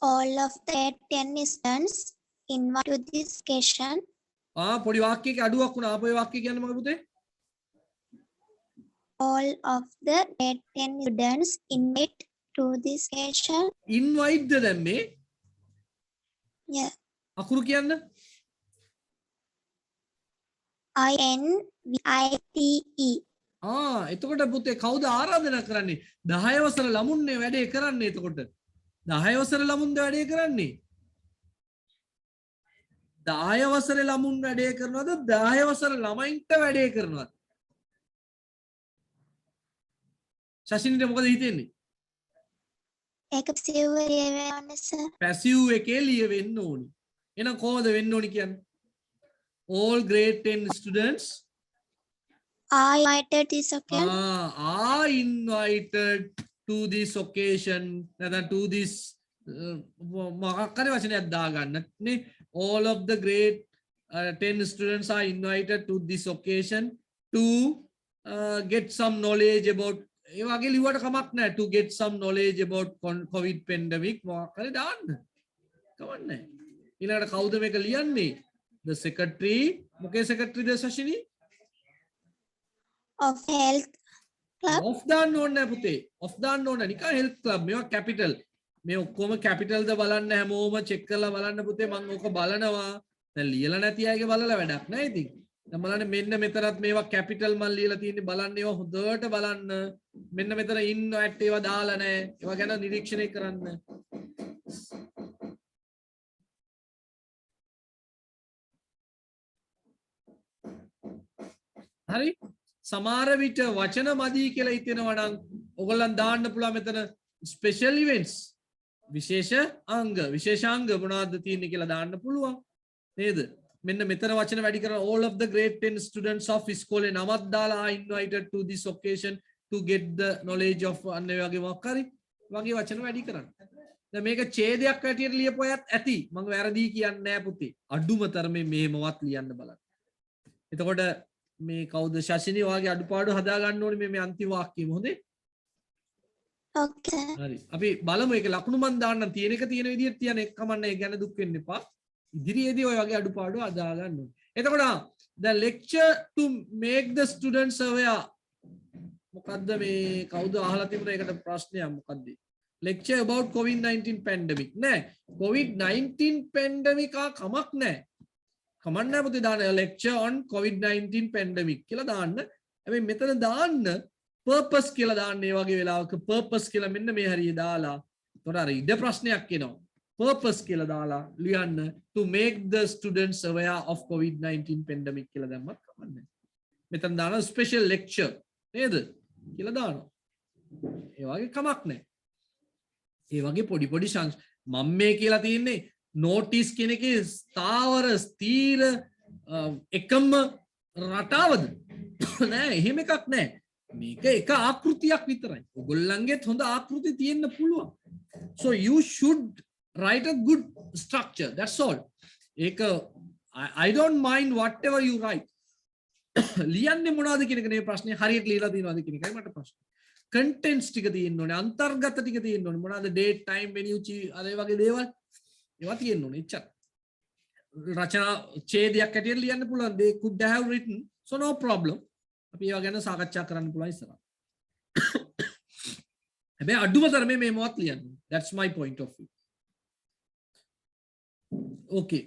All of the 10 students invite to this occasion. පොඩි වාක්‍යයක අඩුවක් වුණා. ආපහු ඒ වාක්‍යය කියන්න මගේ පුතේ. All of the 10 students invite to this occasion. invite ද දැම්මේ? Yeah. අකුරු කියන්න. INVITE. එතකොට පුතේ කවුද ආරාධනා කරන්නේ? 10 වසර ළමුන්නේ වැඩේ කරන්නේ එතකොට. 10 වසර ළමුන්ද වැඩේ කරන්නේ? 10 වසර ළමුන් වැඩේ කරනවද? 10 වසර ළමයින්ට වැඩේ කරනවද? ශෂිනිට මොකද හිතෙන්නේ? ඒක පැසිව් ලියවෙන්න සර්. පැසිව් එකේ ලියවෙන්න ඕනි. එහෙනම් කොහොමද වෙන්න ඕනි කියන්නේ? all grade 10 students are invited this occasion. Are invited to this occasion. නැත්නම් to this මොකක් හරි වචනයක් දාගන්න නේ. all of the grade 10 students are invited to this occasion to get some knowledge about ඒ වගේ ලිව්වට කමක් නැහැ. to get some knowledge about covid pandemic මොකක් හරි දාන්න. කමක් නැහැ. ඊළඟට කවුද මේක ලියන්නේ? the secretary. මොකේ secretary the ශෂිනී? of health club. of දාන්න ඕනේ නැහැ පුතේ. of දාන්න ඕනේ නිකන් health club. මේවා capital. මේ ඔක්කොම capital ද බලන්න හැමෝම check කරලා බලන්න පුතේ. මම ඕක බලනවා. දැන් ලියලා නැති අයගේ බලලා වැඩක් නැහැ ඉතින්. දැන් බලන්න මෙන්න මෙතනත් මේවා capital මම ලියලා තියෙන්නේ. බලන්න ඒවා හොඳට බලන්න. මෙන්න මෙතන invite ඒවා දාලා නැහැ. ඒවා ගැන නිරීක්ෂණය කරන්න. හරි සමහර විට වචන මදි කියලා හිතෙනවා නම් ඔයගොල්ලන් දාන්න පුළුවන් මෙතන ස්පෙෂල් ඉවෙන්ට්ස් විශේෂාංග මොනවද තියෙන්නේ කියලා දාන්න පුළුවන් නේද? මෙන්න මෙතන වචන වැඩි කරලා all of the grade 10 students of ඉස්කෝලේ නමක් දාලා are invited to this occasion to get the knowledge of අන්න ඒ වගේ මොකක් හරි වගේ වචන වැඩි කරන්න. දැන් මේක ඡේදයක් ඇටියට ලියපු අයත් ඇති. මම වැරදි කියන්නේ නැහැ පුතේ. අඩුම තරමේ මෙහෙමවත් ලියන්න බලන්න. එතකොට මේ කවුද ශෂිනී වාගේ අඩුපාඩු හදා ගන්න ඕනේ මේ අන්තිම වාක්‍යෙම හොඳේ. Okay. හරි. අපි බලමු ඒක ලකුණු මන් දාන්නම් තියෙන එක තියෙන විදිහට තියන එක කමන්නේ ගැන දුක් වෙන්න එපා. ඉදිරියේදී ඔය වගේ අඩුපාඩු හදා ගන්න ඕනේ. එතකොට the lecture to make the students aware මොකද්ද මේ කවුද අහලා තිබුණා ඒකට ප්‍රශ්නයක් මොකද්ද? lecture about COVID-19 pandemic නෑ COVID-19 pandemic කමක් නෑ කමක් නෑ පුතේ දාන්න lecture on COVID-19 pandemic කියලා දාන්න හැබැයි මෙතන දාන්න purpose කියලා දාන්න ඒ වගේ වෙලාවක purpose කියලා මෙන්න මේ හරිය දාලා එතකොට අර ඉඩ ප්‍රශ්නයක් එනවා purpose කියලා දාලා ලියන්න to make the students aware of COVID-19 pandemic කියලා දැම්මත් කමක් නෑ මෙතන දාන special lecture නේද කියලා දානවා ඒ වගේ කමක් නෑ ඒ වගේ පොඩි මම මේ කියලා තියෙන්නේ notice කෙනකේ ස්ථාවර ස්ථීර එකම රටාවද නෑ එහෙම එකක් නෑ මේක එක ආකෘතියක් විතරයි ඔයගොල්ලන්ගෙත් හොඳ ආකෘති තියෙන්න පුළුවන් so you should write a good structure that's all ඒක I don't mind whatever you write ලියන්නේ මොනවද කියන එක නේ ප්‍රශ්නේ හරියට ලියලා තියෙනවද කියන එකයි මට ප්‍රශ්නේ contents ටික තියෙන්න ඕනේ අන්තර්ගත ටික තියෙන්න ඕනේ මොනවද date time venue අර වගේ දේවල් ඒවා තියෙන්න ඕනේ එච්චර රචනා ඡේදයක් ඇටියට ලියන්න පුළුවන් they could have written so no problem අපි ඒවා ගැන සාකච්ඡා කරන්න පුළුවන් ඉස්සරහ හැබැයි අඩුම තරමේ මේ මොකක් ලියන්න that's my point of view okay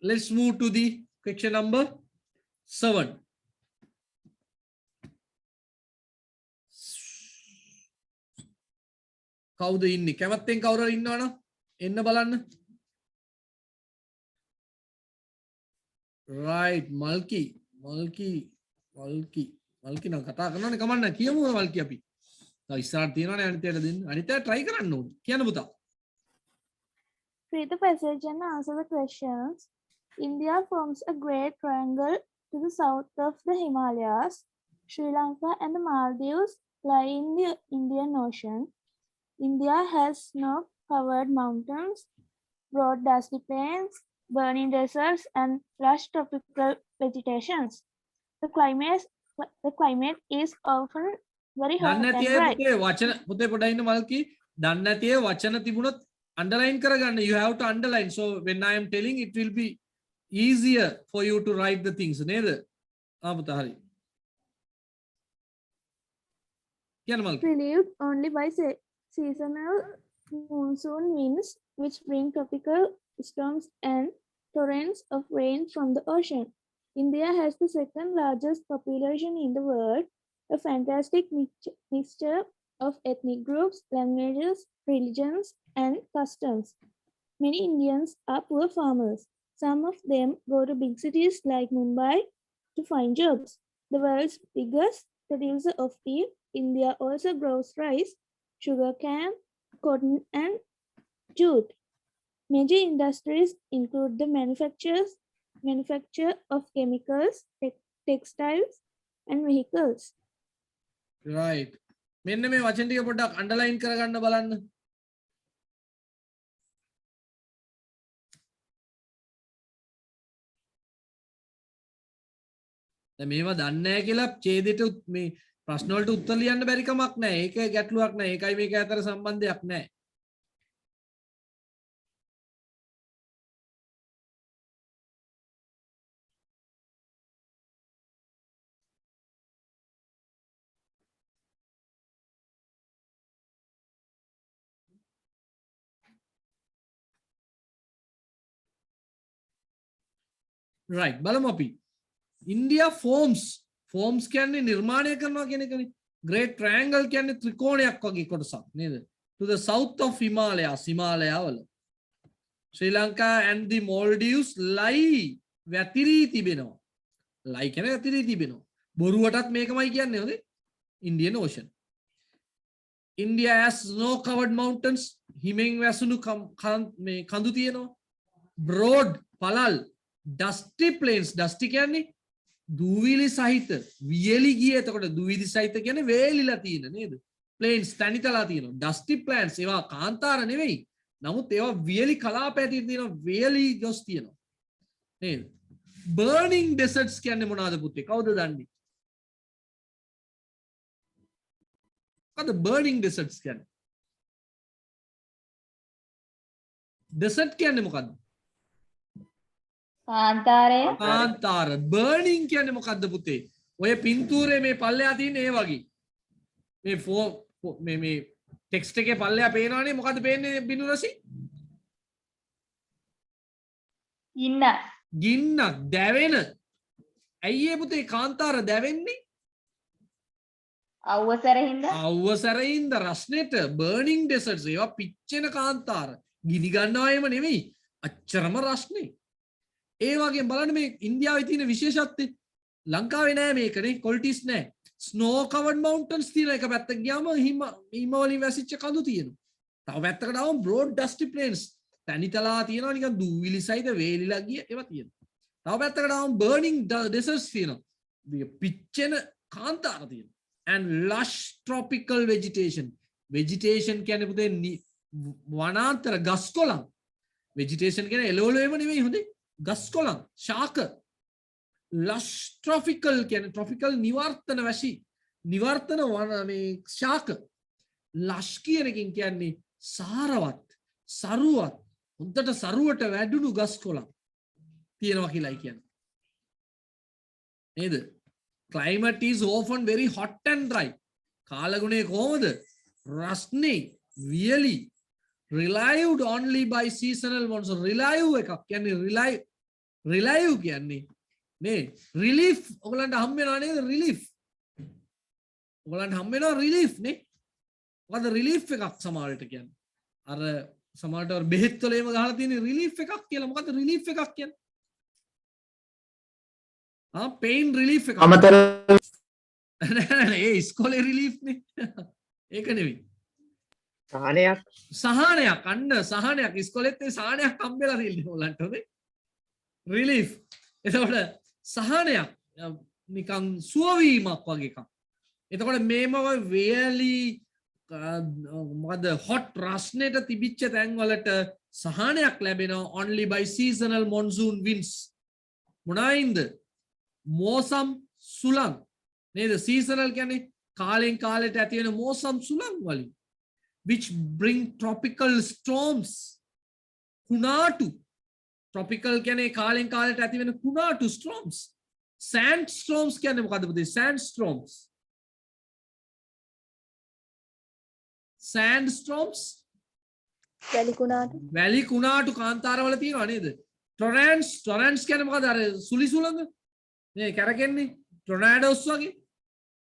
let's move to the question number 7 කවුද ඉන්නේ කැමැත්තෙන් කවුරු හරි ඉන්නවනම් එන්න බලන්න right මල්කි නම් කතා කරනවනේ කමන්න කියමු මල්කි අපි තව ඉස්සරහට තියනවනේ අනිතයට දෙන්න අනිතයට try කරන්න ඕනේ කියන්න පුතා Read the passage and answer the questions. India forms a great triangle to the south of the Himalayas. Sri Lanka and the Maldives lie in the Indian Ocean. India has snow-covered mountains, broad dusty plains, burning deserts, and lush tropical vegetations. The climate is often very hot and dry. පුතේ පොඩ්ඩක් ඉන්න මල්කි දන්නේ නැතිේ වචන තිබුණොත් underline කරගන්න you have to underline so when I am telling it will be easier for you to write the things නේද පුතා හරි කියන්න මල්කි Relieved only by seasonal monsoon winds which bring tropical storms and torrents of rain from the ocean. India has the second largest population in the world, a fantastic mixture of ethnic groups, languages, religions, and customs. Many Indians are poor farmers. Some of them go to big cities like Mumbai to find jobs. The world's biggest producer of tea, India also grows rice, sugarcane, cotton, and jute. Major industries include the manufacture of chemicals, textiles, and vehicles. right මෙන්න මේ වචන ටික පොඩ්ඩක් underline කරගන්න බලන්න දැන් මේවා දන්නේ නැහැ කියලා ඡේදයට මේ ප්‍රශ්න වලට උත්තර ලියන්න බැරි කමක් නැහැ ඒක ගැටලුවක් නැහැ ඒකයි මේක අතර සම්බන්ධයක් නැහැ right බලමු අපි India forms කියන්නේ නිර්මාණය කරනවා කියන එකනේ great triangle කියන්නේ ත්‍රිකෝණයක් වගේ කොටසක් නේද to the south of Himalayas හිමාලයාවල Sri Lanka and the Maldives lie වැතිරී තිබෙනවා lie කියන්නේ වැතිරී තිබෙනවා බොරුවටත් මේකමයි කියන්නේ හොඳේ Indian Ocean India has snow covered mountains හිමෙන් වැසුණු මේ කඳු තියෙනවා broad පළල් dusty plains dusty කියන්නේ දූවිලි සහිත වියලි ගිය එතකොට දූවිලි සහිත කියන්නේ වේලිලා තියෙන නේද plains තනිතලා තියෙනවා dusty plains ඒවා කාන්තාර නෙවෙයි නමුත් ඒවා වියලි කලාප ඇතුළේ තියෙනවා වියලි ගොස් තියෙනවා නේද burning deserts කියන්නේ මොනවාද පුතේ කවුද දන්නේ මොකද burning deserts කියන්නේ desert කියන්නේ මොකද්ද කාන්තාර බර්නින් කියන්නේ මොකද්ද පුතේ ඔය පින්තූරේ මේ පල්ලෙහා තියෙන ඒ වගේ මේ ටෙක්ස්ට් එකේ පල්ලෙහා පේනවනේ මොකද්ද පේන්නේ බිනු රසි? ඉන්න. ගින්නක් දැවෙන. ඇයි ඒ පුතේ කාන්තාර දැවෙන්නේ? අවසරින්ද අවසරින්ද රස්නෙට බර්නිං ඩෙසර්ට්ස් ඒවා පිච්චෙන කාන්තාර. ගිනි ගන්නවා එහෙම නෙමෙයි. අච්චරම රස්නේ. ඒ වගේ බලන්න මේ ඉන්දියාවේ තියෙන විශේෂත්වය ලංකාවේ නෑ මේකනේ කොල්ටිස් නෑ. ස්නෝ කවර්ඩ් මවුන්ටන්ස් තියෙන එක පැත්තක ගියාම හිම වලින් වැසිච්ච කඳු තියෙනවා. තව පැත්තකට ආවම බ්‍රෝඩ් ඩස්ටි ප්ලේන්ස් තනිතලා තියෙනවා නිකන් දූවිලි සහිත වේලිලා ගිය ඒවා තියෙනවා. තව පැත්තකට ආවම බර්නිං ඩෙසර්ට්ස් තියෙනවා. පිච්චෙන කාන්තාර තියෙනවා. and lush tropical vegetation කියන්නේ පුතේ වනාන්තර ගස් කොළන්. vegetation කියන්නේ එළවලු එහෙම නෙමෙයි හොඳේ. ගස් කොළන් ශාක. lush tropical කියන්නේ tropical නිවර්තන වැසි නිවර්තන වන මේ ශාක. lush කියන එකෙන් කියන්නේ සාරවත් සරුවත් හොඳට සරුවට වැඩුණු ගස් කොළන් තියෙනවා කියලායි කියන්නේ. නේද? Climate is often very hot and dry. කාලගුණය කොහොමද? රස්නේ really relied only by seasonal monsoon. relive එකක් කියන්නේ relive කියන්නේ නේ relief ඔයගලන්ට හම් වෙනවා නේද relief. ඔයගලන්ට හම් වෙනවා relief නේ. මොකද relief එකක් සමහරට කියන්නේ. අර සමහරට බෙහෙත් වල එහෙම ගහලා තියෙන relief එකක් කියලා. මොකද relief එකක් කියන්නේ? pain relief එක. අමතර ඒ ඉස්කෝලේ relief නේ. ඒක නෙවෙයි. සහනයක් සහනයක් අන්න සහනයක් ඉස්කෝලෙත් ඒ සහනයක් හම්බෙලා තියෙන්නේ ඔයගලන්ට හොඳේ. relief. එතකොට සහනයක් නිකන් සුවවීමක් වගේ එකක්. එතකොට මේම වේලි මොකද hot රස්නෙට තිබිච්ච තැන් වලට සහනයක් ලැබෙනවා only by seasonal monsoon winds. මොනයින්ද? මෝසම් සුළං නේද? සීසනල් කියන්නේ කාලෙන් කාලෙට ඇති වෙන මෝසම් සුළං වලින් which bring tropical storms. කුණාටු tropical කියන්නේ කාලෙන් කාලෙට ඇති වෙන කුණාටු storms. sand storms කියන්නේ මොකද්ද පුතේ? sand storms. sand storms වැලි කුණාටු කාන්තාරවල තියෙනවා නේද? torrents කියන්නේ මොකද්ද? අර සුලි සුළඟ නේ කරකෙන්නේ tornadoes වගේ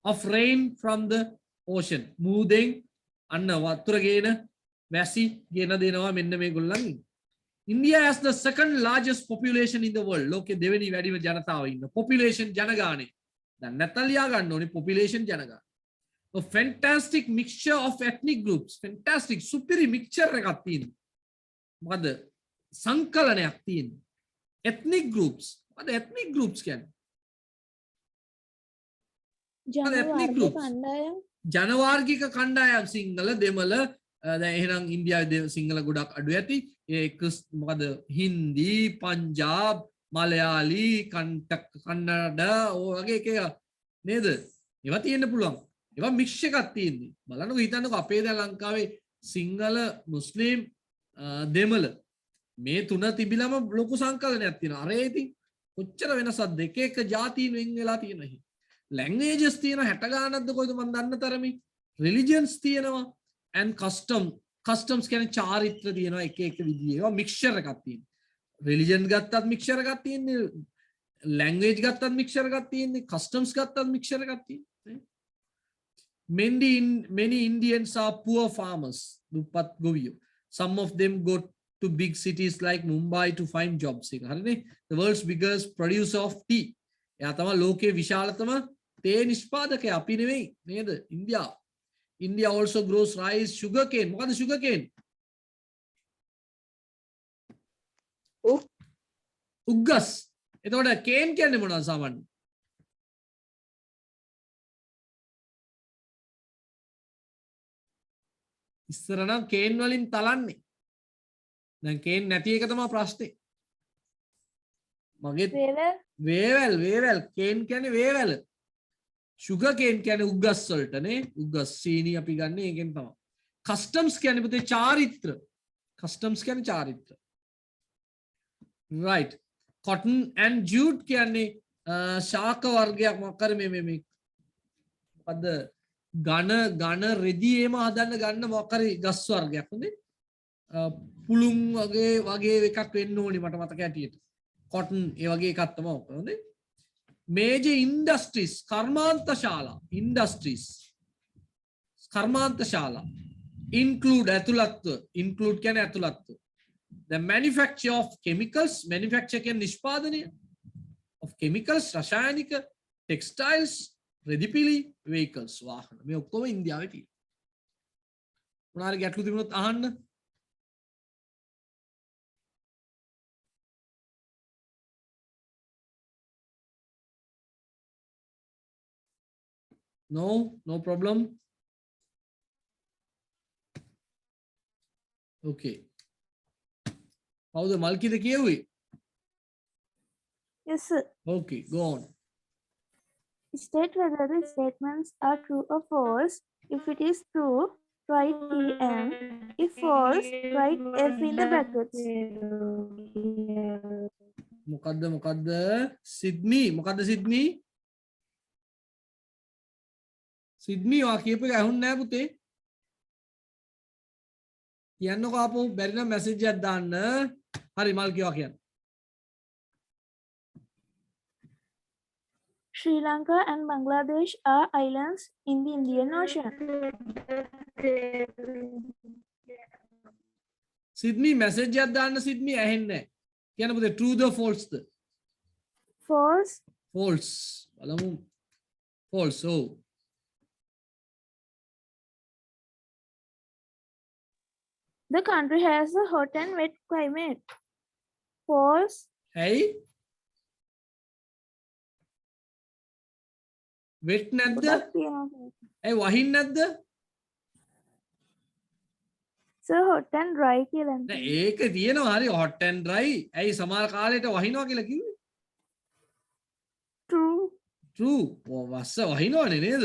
of rain from the ocean. මූදෙන් අන්න වතුර ගේන වැසි ගෙන දෙනවා මෙන්න මේගොල්ලන්. India has the second largest population in the world. ලෝකේ දෙවෙනි වැඩිම ජනතාව ඉන්න population ජනගහනය. දැන් නැත්තම් ලියා ගන්න ඕනේ population ජනගහනය. A fantastic mixture of ethnic groups. fantastic superi mixture එකක් තියෙනවා. මොකද සංකලනයක් තියෙනවා. ethnic groups. මොකද ethnic groups කියන්නේ? ජනවාර්ගික කණ්ඩායම් සිංහල දෙමළ දැන් එහෙනම් ඉන්දියාවේ සිංහල ගොඩක් අඩු ඇති. ඒ මොකද හින්දි පංජාබ් මලයාලි කන්නඩ ඔය වගේ එක නේද? ඒවා තියෙන්න පුළුවන්. ඒවා මික්ස් එකක් තියෙන්නේ. බලන්නකො හිතන්නකො අපේ දැන් ලංකාවේ සිංහල මුස්ලිම් දෙමළ මේ තුන තිබිලම ලොකු සංකලනයක් තියෙනවා. අර ඒ ඉතින් කොච්චර වෙනසක්ද? එක එක ජාතීන් වෙන් වෙලා තියෙනවා. languages තියෙනවා 60 ගානක්ද කොයිද මන් දන්න තරමේ. religions තියෙනවා and customs කියන්නේ චාරිත්‍ර තියෙනවා එක එක විදිහේ. ඒවා mixture එකක් තියෙනවා. religion ගත්තත් mixture එකක් තියෙන්නේ. language ගත්තත් mixture එකක් තියෙන්නේ. customs ගත්තත් mixture එකක් තියෙන්නේ. many Indians are poor farmers. දුප්පත් ගොවියෝ. some of them go to big cities like Mumbai to find jobs. එක හරිනේ. the world's biggest producer of tea. එයා තමයි ලෝකයේ විශාලතම තේ නිෂ්පාදකයා. අපි නෙවෙයි නේද? ඉන්දියාව. India also grows rice, sugarcane. මොකද sugarcane? උග්ගස්. එතකොට cane කියන්නේ මොනවද සාමාන්‍යයෙන්? ඉස්සර නම් cane වලින් තලන්නේ. දැන් cane නැති එක තමයි ප්‍රශ්නේ. මගේ වේවැල් cane කියන්නේ වේවැල. sugar cane කියන්නේ උග්ගස් වලට නේ. උග්ගස් සීනි අපි ගන්න ඒකෙන් තමයි. customs කියන්නේ පුතේ චාරිත්‍ර. customs කියන්නේ චාරිත්‍ර. right. cotton and jute කියන්නේ ශාක වර්ගයක් මොකක්ද මේ මොකද්ද ඝන රෙදි එහෙම හදන්න ගන්න මොකක් හරි ගස් වර්ගයක් හොඳේ පුළුන් වගේ එකක් වෙන්න ඕනි මට මතක හැටියට cotton ඒ වගේ එකක් තමයි ඔක හොඳේ major industries කර්මාන්තශාලා industries කර්මාන්තශාලා include ඇතුළත්ව include කියන්නේ ඇතුළත්ව the manufacture of chemicals manufacture කියන්නේ නිෂ්පාදනය of chemicals රසායනික textiles රෙදිපිලි vehicles වාහන මේ ඔක්කොම ඉන්දියාවේ තියෙනවා මොනාරි ගැටලු තිබුණොත් අහන්න no problem okay කවුද මල්කිද කියුවේ Yes, sir. okay go on State whether the statements are true or false. If it is true, write TM. If false, write F in the brackets. මොකද්ද සිඩ්නි මොකද්ද සිඩ්නි සිඩ්නි වා කියපු එක අහුන්නේ නැහැ පුතේ කියන්නකෝ ආපහු බැරි නම් මැසේජ් එකක් දාන්න හරි මල් කියවා කියන්න Sri Lanka and Bangladesh are islands in the Indian Ocean. Sydney message එකක් දාන්න සිඩ්නි ඇහෙන්නේ නැහැ කියන්න පුතේ true the false the False. false බලමු false oh The country has a hot and wet climate. False. ඇයි wet නැද්ද ඇයි වහින්නේ නැද්ද So hot and dry කියලා. නෑ ඒක තියෙනවා හරි hot and dry ඇයි සමහර කාලයට වහිනවා කියලා කිව්වේ True. true වස්ස වහිනවනේ නේද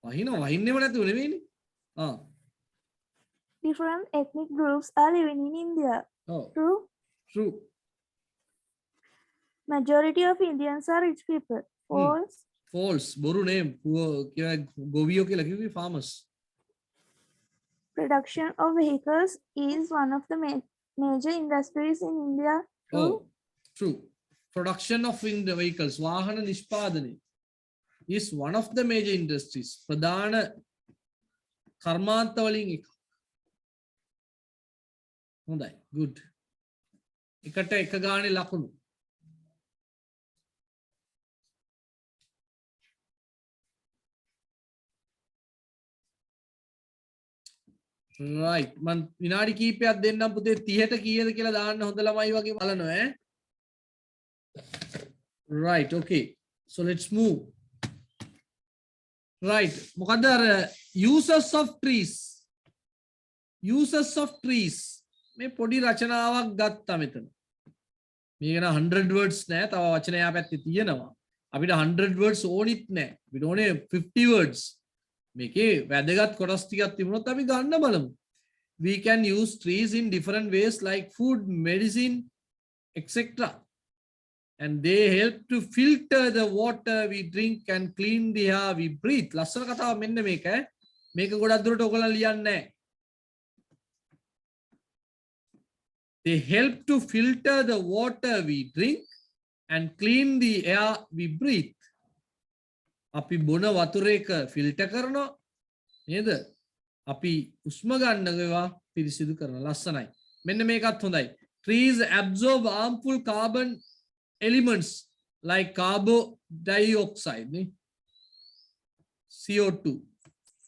වහින්නේම නැතුව නෙවෙයිනේ Different ethnic groups are living in India. oh True. true Majority of Indians are rich people. False. false බොරු name ගොවියෝ කියලා කිව්වේ farmers Production of vehicles is one of the major industries in India. True. oh true production of the vehicles වාහන නිෂ්පාදනය is one of the major industries ප්‍රධාන කර්මාන්ත වලින් එක හොඳයි good එකට එක ගානේ ලකුණු right මන් විනාඩි කීපයක් දෙන්නම් පුතේ 30ට කීයද කියලා දාන්න හොඳ ළමයි වගේ බලනවා ඈ right okay so let's move right මොකද අර uses of trees මේ පොඩි රචනාවක් ගත්තා මෙතන මේක න 100 words නෑ තව වචන යා පැත්තේ තියෙනවා අපිට 100 words ඕනිත් නෑ අපිට ඕනේ 50 words මේකේ වැදගත් කොටස් ටිකක් තිබුණොත් අපි ගන්න බලමු we can use trees in different ways like food medicine etc and they help to filter the water we drink and clean the air we breathe ලස්සන කතාව මෙන්න මේක මේක ගොඩක් දුරට ඔයගොල්ලෝ ලියන්නේ they help to filter the water we drink and clean the air we breathe අපි බොන වතුර එක ෆිල්ටර් කරනවා නේද? අපි උස්ම ගන්න ඒවා පිරිසිදු කරනවා. ලස්සනයි. මෙන්න මේකත් හොඳයි. Trees absorb harmful carbon elements like carbon dioxide නේ. CO2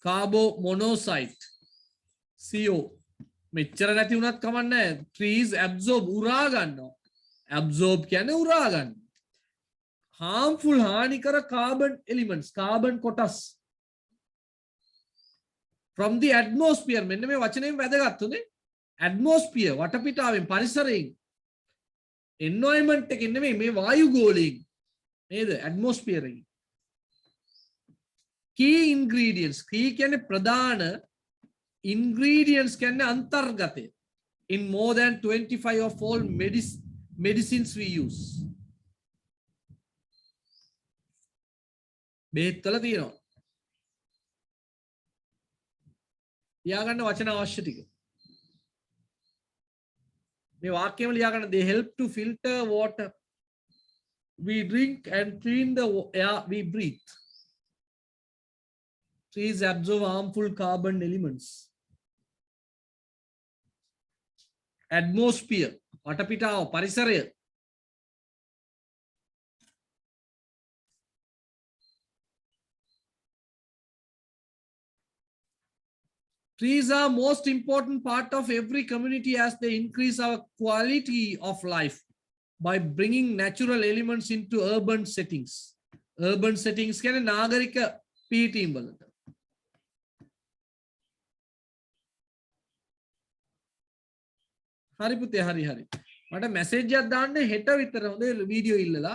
carbon monoxide CO මෙච්චර නැති වුණත් කමක් නැහැ. Trees absorb උරා ගන්නවා. absorb කියන්නේ උරා ගන්න. harmful හානිකර carbon elements carbon කොටස් from the atmosphere මෙන්න මේ වචනයෙන් වැදගත් උනේ atmosphere වටපිටාවෙන් පරිසරයෙන් environment එකෙන් නෙමෙයි මේ වායු ගෝලයෙන් නේද atmosphere එකෙන් key ingredients key කියන්නේ ප්‍රධාන ingredients කියන්නේ අන්තර්ගතය in more than 25 of all medicines we use බෙහෙත් වල තියෙනවා ලියා ගන්න වචන අවශ්‍ය ටික. මේ වාක්‍යෙම ලියා ගන්න they help to filter water we drink and clean the air we breathe. Trees absorb harmful carbon elements. Atmosphere වටපිටාව පරිසරය. Trees are most important part of every community as they increase our quality of life by bringing natural elements into urban settings. Urban settings කියන්නේ නාගරික පීඨීම් වලට. හරි පුතේ හරි හරි. මට message එකක් දාන්න හෙට විතර හොඳේ වීඩියෝ ඉල්ලලා.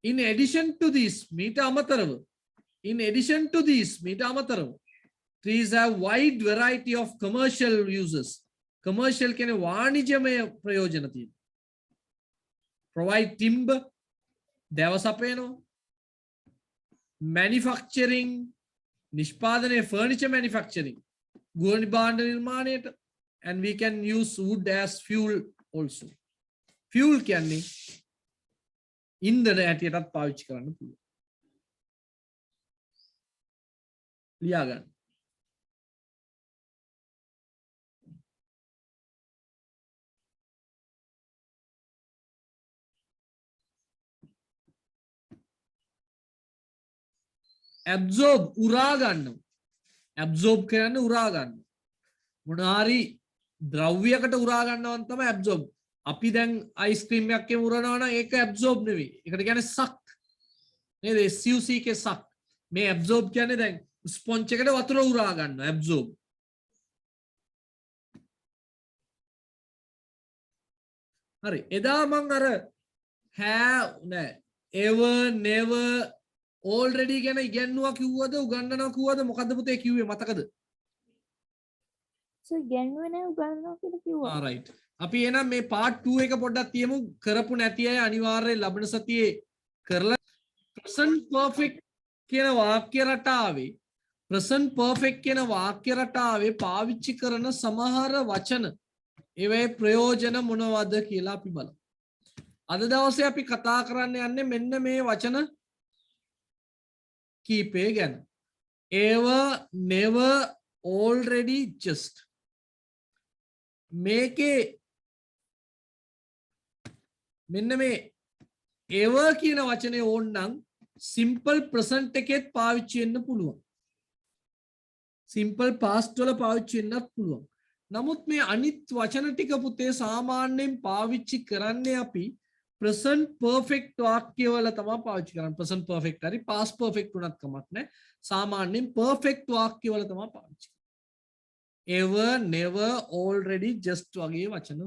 In addition to this මීට අමතරව trees have wide variety of commercial uses. Commercial කියන්නේ වාණිජමය ප්‍රයෝජන තියෙනවා. Provide timber දැව සපයනවා. Manufacturing නිෂ්පාදනයේ furniture manufacturing ගෘහ නිර්මාණ නිර්මාණයට. And we can use wood as fuel also. Fuel කියන්නේ ඉන්ධන හැටියටත් පාවිච්චි කරන්න පුළුවන්. ලියා ගන්න. absorb උරා ගන්නවා. absorb කියන්නේ උරා ගන්නවා. මොනාරි ද්‍රව්‍යයකට උරා ගන්නවා නම් තමයි absorb. අපි දැන් අයිස්ක්‍රීම් එකක් එම උරනවා නම් ඒක absorb නෙවෙයි. ඒකට කියන්නේ suck. නේද? SUC එකේ suck. මේ absorb කියන්නේ දැන් ස්පොන්ජ් එකට වතුර උරා ගන්නවා absorb. හරි. එදා මම අර have නෑ ever never already ගැන ඉගෙනුවා කිව්වද උගන්වනවා කිව්වද මොකද්ද පුතේ කිව්වේ මතකද? So ඉගෙනුවේ නෑ උගන්වනවා කියලා කිව්වා. right. අපි එහෙනම් මේ part 2 එක පොඩ්ඩක් තියමු. කරපු නැති අය අනිවාර්යයෙන් ලබන සතියේ කරලා present perfect කියන වාක්‍ය රටාවේ present perfect කියන වාක්‍ය රටාවේ පාවිච්චි කරන සමහර වචන ඒවේ ප්‍රයෝජන මොනවද කියලා අපි බලමු. අද දවසේ අපි කතා කරන්න යන්නේ මෙන්න මේ වචන කීපේ ගැන. ever never already just මේකේ මෙන්න මේ ever කියන වචනේ ඕනනම් simple present එකෙත් පාවිච්චි වෙන්න පුළුවන්. simple past වල පාවිච්චි වෙන්නත් පුළුවන්. නමුත් මේ අනිත් වචන ටික පුතේ සාමාන්‍යයෙන් පාවිච්චි කරන්නේ අපි present perfect වාක්‍ය වල තමයි පාවිච්චි කරන්නේ. present perfect හරි past perfect උනත් කමක් නැහැ. සාමාන්‍යයෙන් perfect වාක්‍ය වල තමයි පාවිච්චි කරන්නේ. ever never already just වගේ වචන.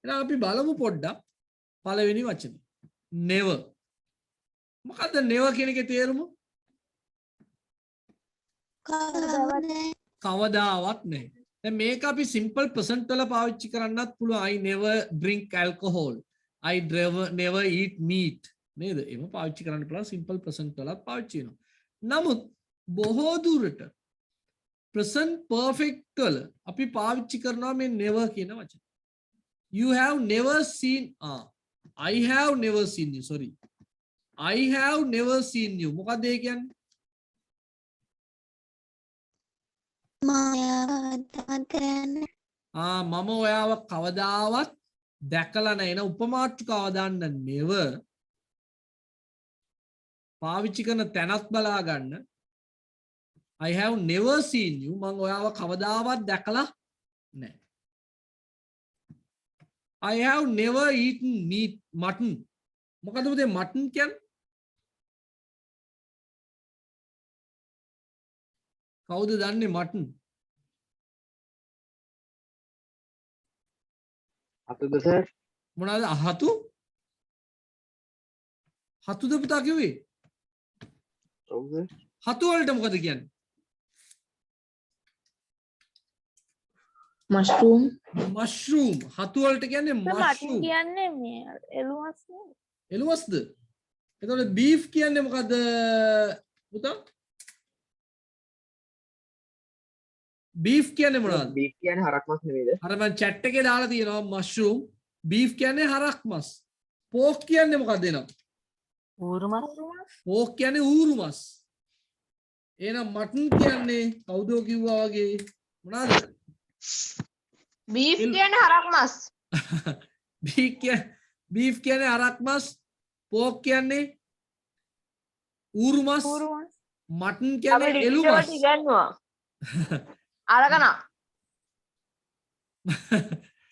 එහෙනම් අපි බලමු පොඩ්ඩක් පළවෙනි වචනේ. never. මොකද්ද never කියන එකේ තේරුම? කවදාවත් නැහැ. දැන් මේක අපි simple present වල පාවිච්චි කරන්නත් පුළුවන්. I never drink alcohol. I never eat meat. නේද? එහෙම පාවිච්චි කරන්න පුළුවන් simple present වලත් පාවිච්චි වෙනවා. නමුත් බොහෝ දුරට present perfect වල අපි පාවිච්චි කරනවා මේ never කියන වචන. You have never seen I have never seen you. Sorry. I have never seen you. මොකක්ද ඒ කියන්නේ? මම ඔයාව කවදාවත් දැකලා නැහැ. එන උපමාට්ටුකාව දාන්න never පාවිච්චි කරන තැනත් බලා ගන්න. I have never seen you. මම ඔයාව කවදාවත් දැකලා නැහැ. I have never eaten meat mutton. මොකද පුතේ mutton කියන්නේ? කවුද දන්නේ mutton? අතද සර්? මොනවාද හතු? හතුද පුතා කිව්වේ? ඔව් සර්. හතු වලට මොකද කියන්නේ? mushroom mushroom. හතු වලට කියන්නේ mushroom. කියන්නේ මේ එළුවස් නේ. එළුවස්ද? එතකොට beef කියන්නේ මොකද්ද පුතා? beef කියන්නේ මොනවද? බීෆ් කියන්නේ හරක් මස් නෙමෙයිද? අර මම chat එකේ දාලා තියෙනවා mushroom. beef කියන්නේ හරක් මස්. pork කියන්නේ මොකක්ද එනවා? pork කියන්නේ ඌරු මස්. එහෙනම් mutton කියන්නේ කවුද කිව්වා වගේ මොනවාද? බීෆ් කියන්නේ හරක් මස්. beef කියන්නේ හරක් මස්. pork කියන්නේ ඌරු මස්. mutton කියන්නේ එළු මස්. ඉගන්නවා. අරකන.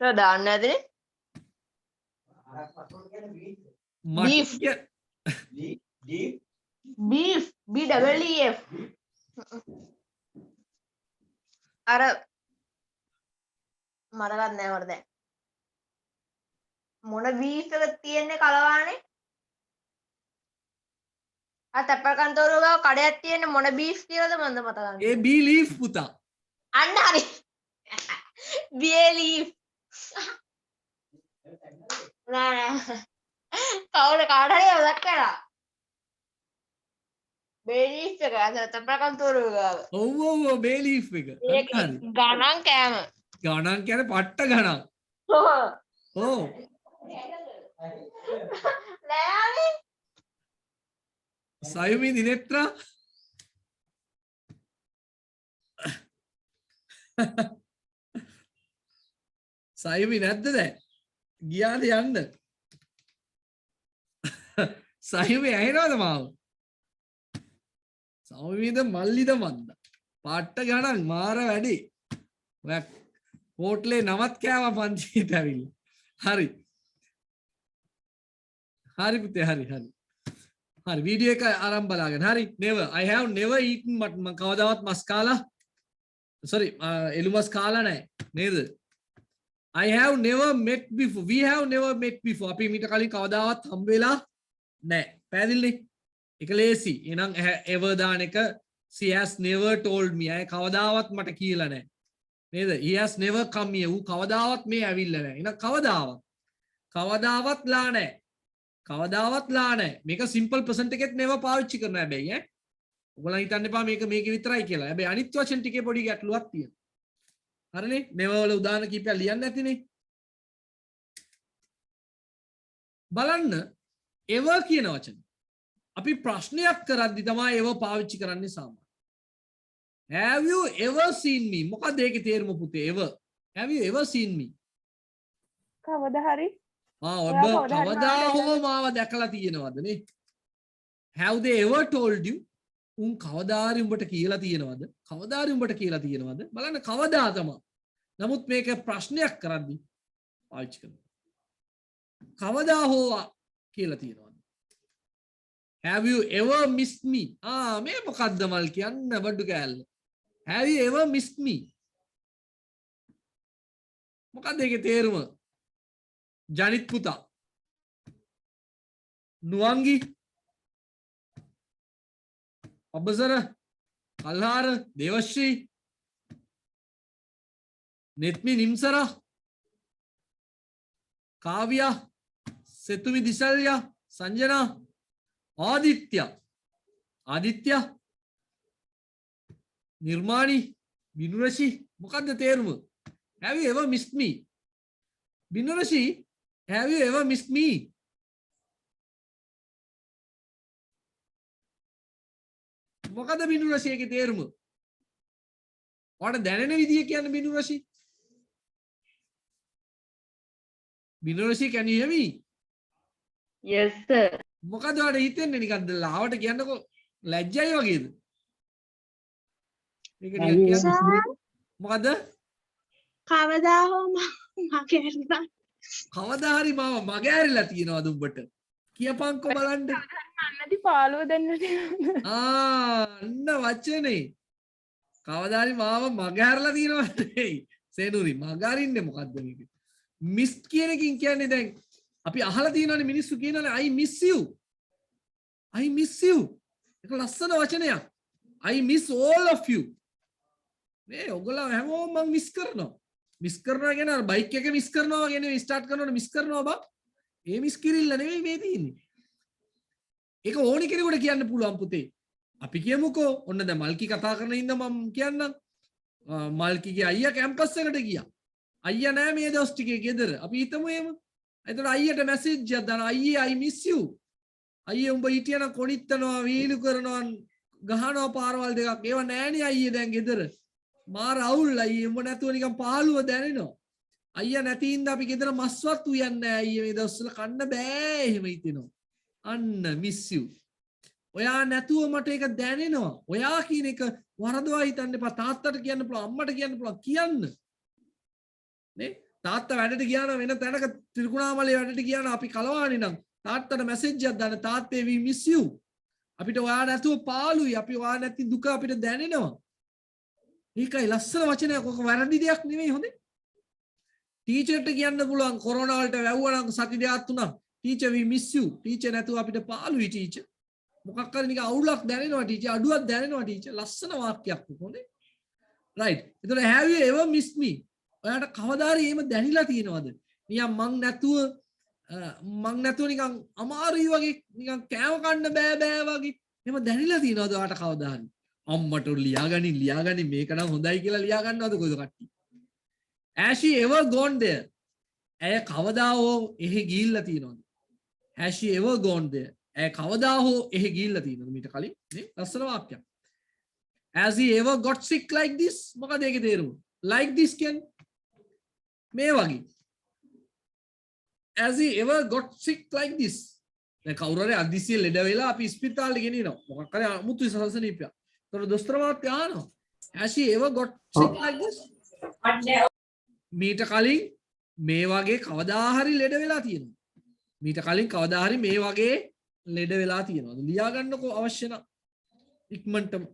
දාන්න ඇතිනේ. beef beef BEEF. අර මරගත් නෑ වරද මොන බීෆ් එක තියෙන්නේ කලවානේ අර තැපල් කන්තෝරුව ගාව කඩයක් තියෙන්නේ මොන බීෆ් කියලාද මන්ද මතක ගන්න ඒ බීලීෆ් පුතා අන්න හරි බීලීෆ් නෑ කවුද කාට හරි මතක් කරා බීලීෆ් එක අර තැපල් කන්තෝරුව ගාව ඔව් ඔව් බීලීෆ් එක ඒක ගණන් කෑම ගණන් කියන්නේ පට්ට ගණන් ඔව් නෑනේ සයුමි දිනෙත්‍රා සයුමි නැද්ද දැන් ගියාද යන්න සයුමි ඇහෙනවද මාව සයුමිද මල්ලිද මන්ද පට්ට ගණන් මාර වැඩි ඔයා හෝටලේ නමත් කෑවා පන්තියට ඇවිල්ලා හරි හරි පුතේ හරි වීඩියෝ එක ආරම්භ බලාගෙන හරි never I have never eaten mutton මම කවදාවත් මස් කාලා sorry එළු මස් කාලා නැහැ නේද I have never met before we have never met before අපි මීට කලින් කවදාවත් හම්බ වෙලා නැහැ පැහැදිලිනේ ඒක ලේසි එහෙනම් ever දාන එක she has never told me අය කවදාවත් මට කියලා නැහැ නේද he has never come here ඌ කවදාවත් මේ ඇවිල්ලා නැහැ එහෙනම් කවදාවත් ලා නැහැ මේක සිම්පල් ප්‍රසන්ට් එකෙත් never පාවිච්චි කරන්න හැබැයි ඈ ඔයගොල්ලන් හිතන්න එපා මේක විතරයි කියලා හැබැයි අනිත් වචන ටිකේ පොඩි ගැටලුවක් තියෙනවා හරිනේ never වල උදාහරණ කීපයක් ලියන්න ඇතිනේ බලන්න ever කියන වචන අපි ප්‍රශ්නයක් කරද්දි තමයි ever පාවිච්චි කරන්නේ සාමාන්‍යයෙන් have you ever seen me මොකද ඒකේ තේරුම පුතේ ever have you ever seen me කවදා හරි ඔබ කවදා හෝ මාව දැකලා තියෙනවද නේ have they ever told you උන් කවදා හරි උඹට කියලා තියෙනවද බලන්න කවදා තමයි නමුත් මේක ප්‍රශ්නයක් කරද්දි පාවිච්චි කරනවා කවදා හෝ කියලා තියෙනවද have you ever missed me මේ මොකද්ද මල් කියන්න බඩු කෑල්ල have you ever missed me මොකද්ද ඒකේ තේරුම ජනිත් පුතා නුවන්ගි අබසර කල්හාර දේවශ්‍රී නෙත්මි නිම්සර කාව්‍යා සෙතුමි දිසල්යා සංජනා ආදිත්‍ය නිර්මාණි බිනුරෂි මොකද්ද තේරුම have you ever missed me බිනුරෂි have you ever missed me මොකද බිනුරෂි එකේ තේරුම ඔයාලට දැනෙන විදිය කියන්නේ බිනුරෂි can you hear me yes sir මොකද ඔයාලට හිතෙන්නේ නිකන් ලාවට කියන්නකො ලැජ්ජයි වගේද මේක නිකන් කියන්නේ මොකද කවදා හෝ මගේ කවදා හරි මාව මගේ ඇරිලා තියෙනවද උඹට කියපන්කෝ බලන්න අන්නදි පාළුව දෙන්න අන්න වචනේ කවදා හරි මාව මගේ ඇරලා තියෙනවද සේනුරි මග අරින්නේ මොකද්ද මේක මිස් කියන එකකින් කියන්නේ දැන් අපි අහලා තියෙනවනේ මිනිස්සු කියනවනේ I miss you ඒක ලස්සන වචනයක් I miss all of you මේ ඔයගොල්ලෝ හැමෝම මම මිස් කරනවා කියන්නේ අර බයික් එක මිස් කරනවා වගේ නෙවෙයි ස්ටාර්ට් කරනකොට මිස් කරනවා බං ඒ මිස් කිරිල්ල නෙවෙයි මේ තියෙන්නේ ඒක ඕනි කෙනෙකුට කියන්න පුළුවන් පුතේ අපි කියමුකෝ ඔන්න දැන් මල්කි කතා කරන ඉඳ මම කියන්නම් මල්කිගේ අයියා කැම්පස් එකට ගියා. අයියා නෑ මේ දවස් ටිකේ ගෙදර. අපි හිතමු එහෙම. එතකොට අයියට මැසේජ් එකක් දානවා. අයියේ I miss you. අයියේ උඹ හිටියනම් කොනිත්තනවා වීලු කරනවා ගහනවා පාරවල් දෙකක්. ඒව නෑනේ අයියේ දැන් ගෙදර. මාර අවුල් අයියේ උඹ නැතුව නිකන් පාළුව දැනෙනවා. අයියා නැති හින්දා අපි ගෙදර මස්වත් උයන්නේ නෑ අයියේ මේ දවස්වල කන්න බෑ එහෙම හිතෙනවා. අන්න miss you. ඔයා නැතුව මට ඒක දැනෙනවා. ඔයා කියන එක වරදවා හිතන්න එපා. තාත්තට කියන්න පුළුවන්, අම්මට කියන්න පුළුවන් කියන්න. නේ? තාත්තා වැඩට ගියා නම් වෙන තැනක ත්‍රිකුණාමලේ වැඩට ගියා නම් අපි කලවාණි නම් තාත්තට මැසේජ් එකක් දාන්න තාත්තේ we miss you. අපිට ඔයා නැතුව පාළුයි. අපි ඔයා නැති දුක අපිට දැනෙනවා. ඒකයි ලස්සන වචනයක්. ඔක වැරදි දෙයක් නෙමෙයි හොඳේ. ටීචර්ට කියන්න පුළුවන් කොරෝනා වලට වැව්වා නම් සති දෙකක් තුනක් teacher we miss you. Teacher නැතුව අපිට පාළුයි ටීචර්. මොකක් හරි නිකන් අවුලක් දැනෙනවා ටීචර්. අඩුවක් දැනෙනවා ටීචර්. ලස්සන වාක්‍යයක් හොඳේ. right. එතකොට have you ever missed me? ඔයාට කවදා හරි එහෙම දැනිලා තියෙනවද? නිකන් මං නැතුව නිකන් අමාරුයි වගේ නිකන් කෑම කන්න බෑ බෑ වගේ එහෙම දැනිලා තියෙනවද ඔයාට කවදා හරි? අම්මට ලියාගනි මේක නම් හොඳයි කියලා ලියා ගන්නවද කොයිද කට්ටිය? Has she ever gone there? ඇය කවදා හෝ එහෙ ගිහිල්ලා තියෙනවද? Has she ever gone there? ඇය කවදා හෝ එහෙ ගිහිල්ලා තියෙනවද මීට කලින්? නේ? ලස්සන වාක්‍යයක්. Has he ever got sick like this? මොකද ඒකේ තේරුම? Like this කියන්නේ මේ වගේ. Has he ever got sick like this? දැන් කවුරු හරි අදිසිය ලෙඩ වෙලා අපි ස්පිතාලෙට ගෙනියනවා. මොකක් හරි අමුතු සසනීපයක්. ඒතකොට දොස්තර මහත්තයා අහනවා. Has he ever got sick like this? මීට කලින් මේ වගේ කවදා හරි ලෙඩ වෙලා තියෙනවා. මීට කලින් කවදා හරි මේ වගේ ලෙඩ වෙලා තියෙනවද? ලියා ගන්නකෝ අවශ්‍ය නම් ඉක්මනටම.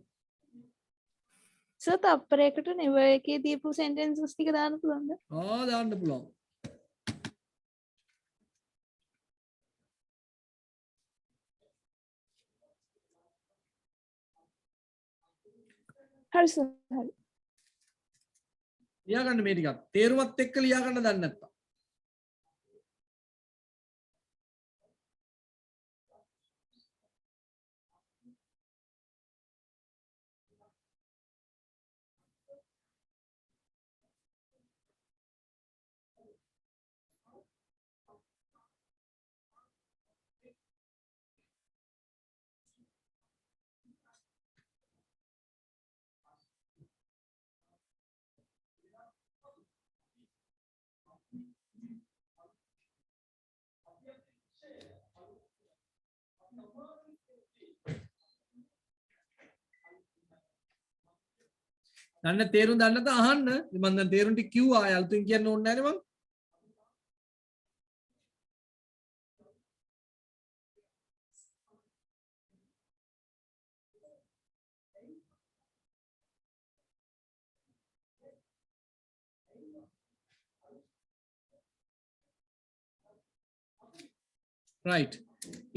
සර් තප්පරයකට never එකේ දීපු sentences ටික දාන්න පුළුවන්ද? දාන්න පුළුවන්. හරි සර් හරි. ලියා ගන්න මේ ටිකක්. තේරුමත් එක්ක ලියා ගන්න දන්නේ නැත්තම්. දන්න තේරුම් දන්න නැත්නම් අහන්න. මම දැන් තේරුම් ටික කිව්වා. ආය අලුතින් කියන්න ඕනේ නැහැ නේ මං. right.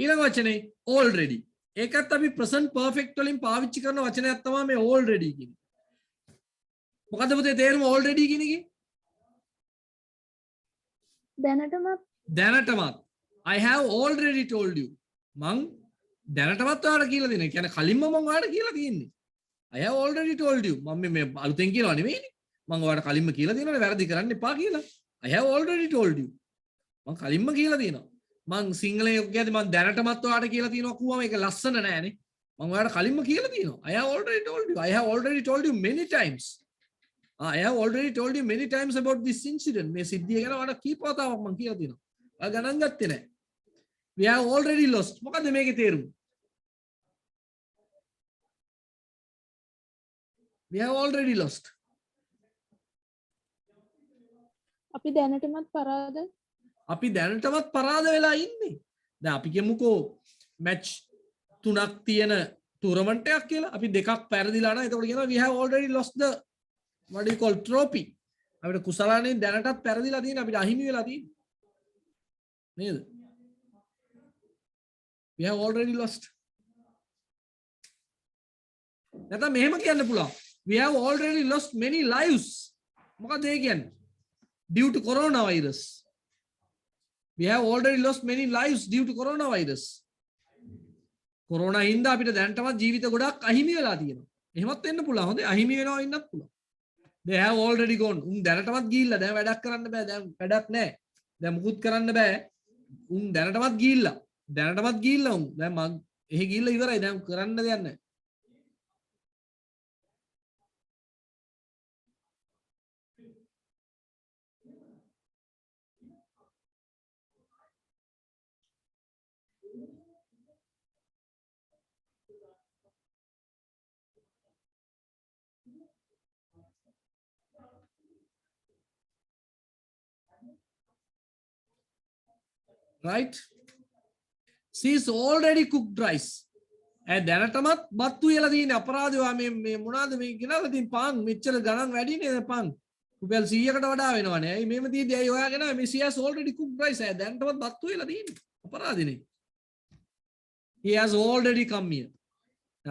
ඊළඟ වචනේ already. ඒකත් අපි present perfect වලින් පාවිච්චි කරන වචනයක් තමයි මේ already කියන්නේ. මොකද පුතේ තේරුම already කියන එකේ? දැනටමත් I have already told you. මං දැනටමත් ඔයාලට කියලා දෙනවා. කියන්නේ කලින්ම මං ඔයාලට කියලා තියෙන්නේ. I have already told you. මම මේ අලුතෙන් කියනවා නෙමෙයිනේ. මං ඔයාලට කලින්ම කියලා දෙනවනේ වැරදි කරන්න එපා කියලා. I have already told you. මං කලින්ම කියලා දෙනවා. මං සිංහලයේ කියද්දි මං දැනටමත් ඔයාලට කියලා තියෙනවා කිව්වම ඒක ලස්සන නෑනේ. මං ඔයාලට කලින්ම කියලා තියෙනවා. I have already told you. I have already told you many times. I have already told you many times about this incident. මේ සිද්ධිය ගැන ඔයාලට කීප වතාවක් මං කියලා තියෙනවා. ඔයා ගණන් ගත්තේ නෑ. We have already lost. මොකද්ද මේකේ තේරුම? We have already lost. අපි දැනටමත් පරාද වෙලා ඉන්නේ. දැන් අපි කියමුකෝ මැච් 3ක් තියෙන ටූර්නමන්ට් එකක් කියලා. අපි 2ක් පෙරදිලා නම් එතකොට කියනවා we have already lost the what do you call trophy. අපිට කුසලානේ දැනටත් පෙරදිලා තියෙන අපිට අහිමි වෙලා තියෙන්නේ. නේද? We have already lost. නැත්නම් මෙහෙම කියන්න පුළුවන්. We have already lost many lives. මොකද ඒ කියන්නේ? Due to coronavirus. We have already lost many lives due to coronavirus. Corona හින්දා අපිට දැනටමත් ජීවිත ගොඩක් අහිමි වෙලා තියෙනවා. එහෙමත් වෙන්න පුළුවන්. හොඳේ අහිමි වෙනවා ඉන්නත් පුළුවන්. they have already gone. දැනටමත් ගිහිල්ලා දැන් වැඩක් කරන්න බෑ. දැන් වැඩක් නැහැ. දැන් මුකුත් කරන්න බෑ. දැනටමත් ගිහිල්ලා. දැන් මං එහෙ ගිහිල්ලා ඉවරයි. දැන් කරන්න දෙයක් නැහැ. Right? She is already cooked rice. දැනටමත් බත් උයලා තියෙන අපරාධය මේ මොනවාද මේ ගෙනල්ලා තියෙන පාන් මෙච්චර ගණන් වැඩි නේද පාන් රුපියල් 100කට වඩා වෙනවනේ. ඇයි මේව තියෙද්දි ඇයි හොයාගෙන මේ she has already cooked rice. දැනටමත් බත් උයලා තියෙන්නේ. අපරාධනේ. He has already come here.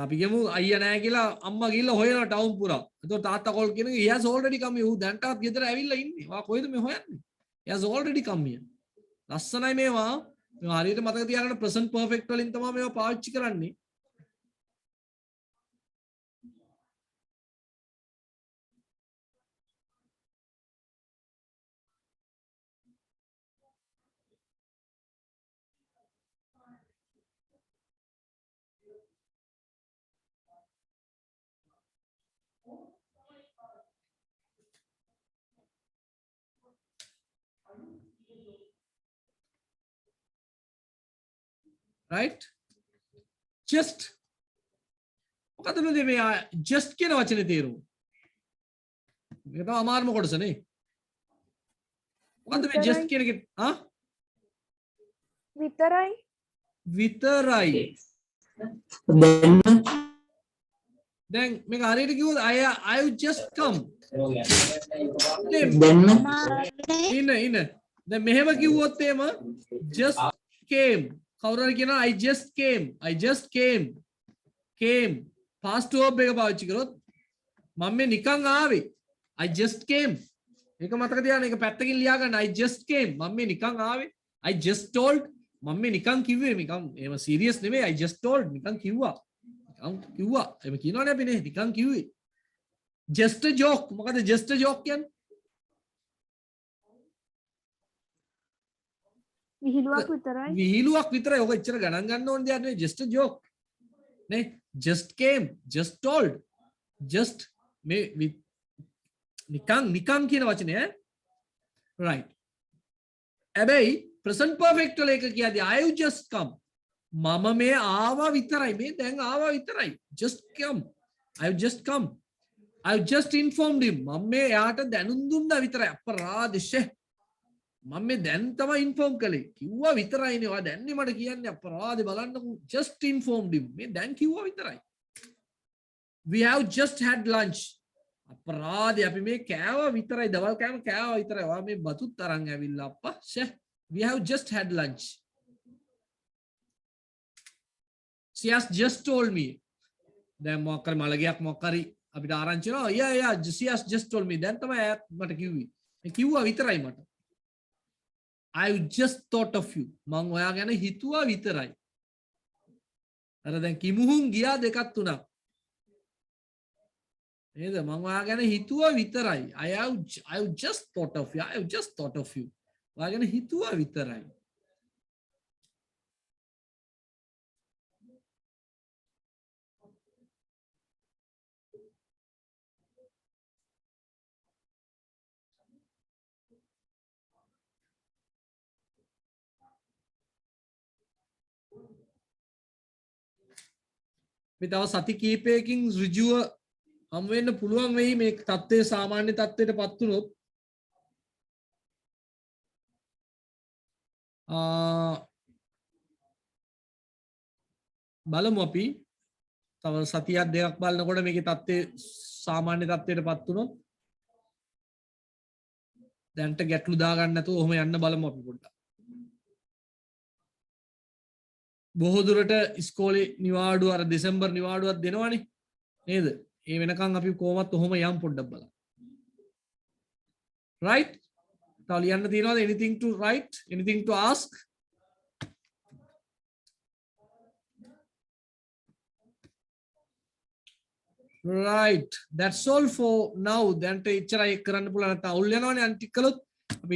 අපි කියමු අයියා නැහැ කියලා අම්මා ගිහිල්ලා හොයනවා ටවුන් පුරා. එතකොට තාත්තා කෝල් කියන he has already come here. ඌ දැනටවත් ගෙදර ඇවිල්ලා ඉන්නේ. වා කොහෙද මේ හොයන්නේ? He has already come here. ලස්සනයි මේවා. මේ හරියට මතක තියාගන්න present perfect වලින් තමයි මේවා පාවිච්චි කරන්නේ. Right? Just. මොකද මේ just කියන වචනේ තේරුම? මේක තමයි අමාරුම කොටස නේ. මොකද මේ just කියන එක විතරයි. විතරයි. දැන් මේක හරියට කිව්වොත් I just come. ඉන්න. දැන් මෙහෙම කිව්වොත් එහෙම just came. කවුරු හරි කියනවා I just came past verb එක පාවිච්චි කරොත් මම මේ නිකන් ආවේ I just came ඒක මතක තියාගන්න ඒක පැත්තකින් ලියා ගන්න I just came මම මේ නිකන් ආවේ I just told මම මේ නිකන් කිව්වේ නිකන් එහෙම සීරියස් නෙමෙයි I just told නිකන් කිව්වා එහෙම කියනවනේ අපි නේ නිකන් කිව්වේ just a joke මොකද just a joke කියන්නේ විහිළුවක් විතරයි ඔක එච්චර ගණන් ගන්න ඕන දෙයක් නෙවෙයි just a joke නේ just came just told just මේ නිකන් කියන වචනේ right හැබැයි present perfect වල එක කියද්දී I just come මම මේ ආවා විතරයි මේ දැන් ආවා විතරයි just come I just come I just informed him මම මේ යාට දැනුම් දුන්නා විතරයි අපරාධ මම මේ දැන් තමයි ඉන්ෆෝම් කළේ කිව්වා විතරයිනේ ඔයා දැන්නේ මට කියන්නේ අපරාධේ බලන්නකෝ just informed him මේ දැන් කිව්වා විතරයි we have just had lunch අපරාධේ අපි මේ කෑවා විතරයි දවල් කෑම කෑවා විතරයි ඔයා මේ බතුත් අරන් ඇවිල්ලා අප්පා we have just had lunch she has just told me දැන් මොකක් හරි මලගයක් මොකක් හරි අපිට ආරංචි වෙනවා yeah she has just told me දැන් තමයි ඈත් මට කිව්වේ මේ කිව්වා විතරයි මට I just thought of you. මං ඔයා ගැන හිතුවා විතරයි. අර දැන් කිමුහුන් ගියා දෙකක් තුනක්. නේද? මං ඔයා ගැන හිතුවා විතරයි. I have just thought of you. I have just thought of you. ඔයා ගැන හිතුවා විතරයි. මේ තව සති කීපයකින් ඍජුව හම් වෙන්න පුළුවන් වෙයි මේ තත්ත්වයේ සාමාන්‍ය තත්ත්වයටපත් වුණොත් බලමු අපි තව සතියක් දෙකක් බලනකොට මේකේ තත්ත්වයේ සාමාන්‍ය තත්ත්වයටපත් වුණොත් දැන්ට ගැටලු දාගන්න නැතුව ඔහොම යන්න බලමු අපි පොඩ්ඩක් බොහෝ දුරට ඉස්කෝලේ නිවාඩු අර දෙසැම්බර් නිවාඩුවක් දෙනවනේ නේද? ඒ වෙනකන් අපි කොහොමත් ඔහොම යම් පොඩ්ඩක් බලන්න. right? තව ලියන්න තියෙනවද anything to write? anything to ask? Right. That's all for now. දැන්ට එච්චරයි කරන්න පුළුවන් නැත්නම් අවුල් යනවනේ අනිත් ටිකලොත්.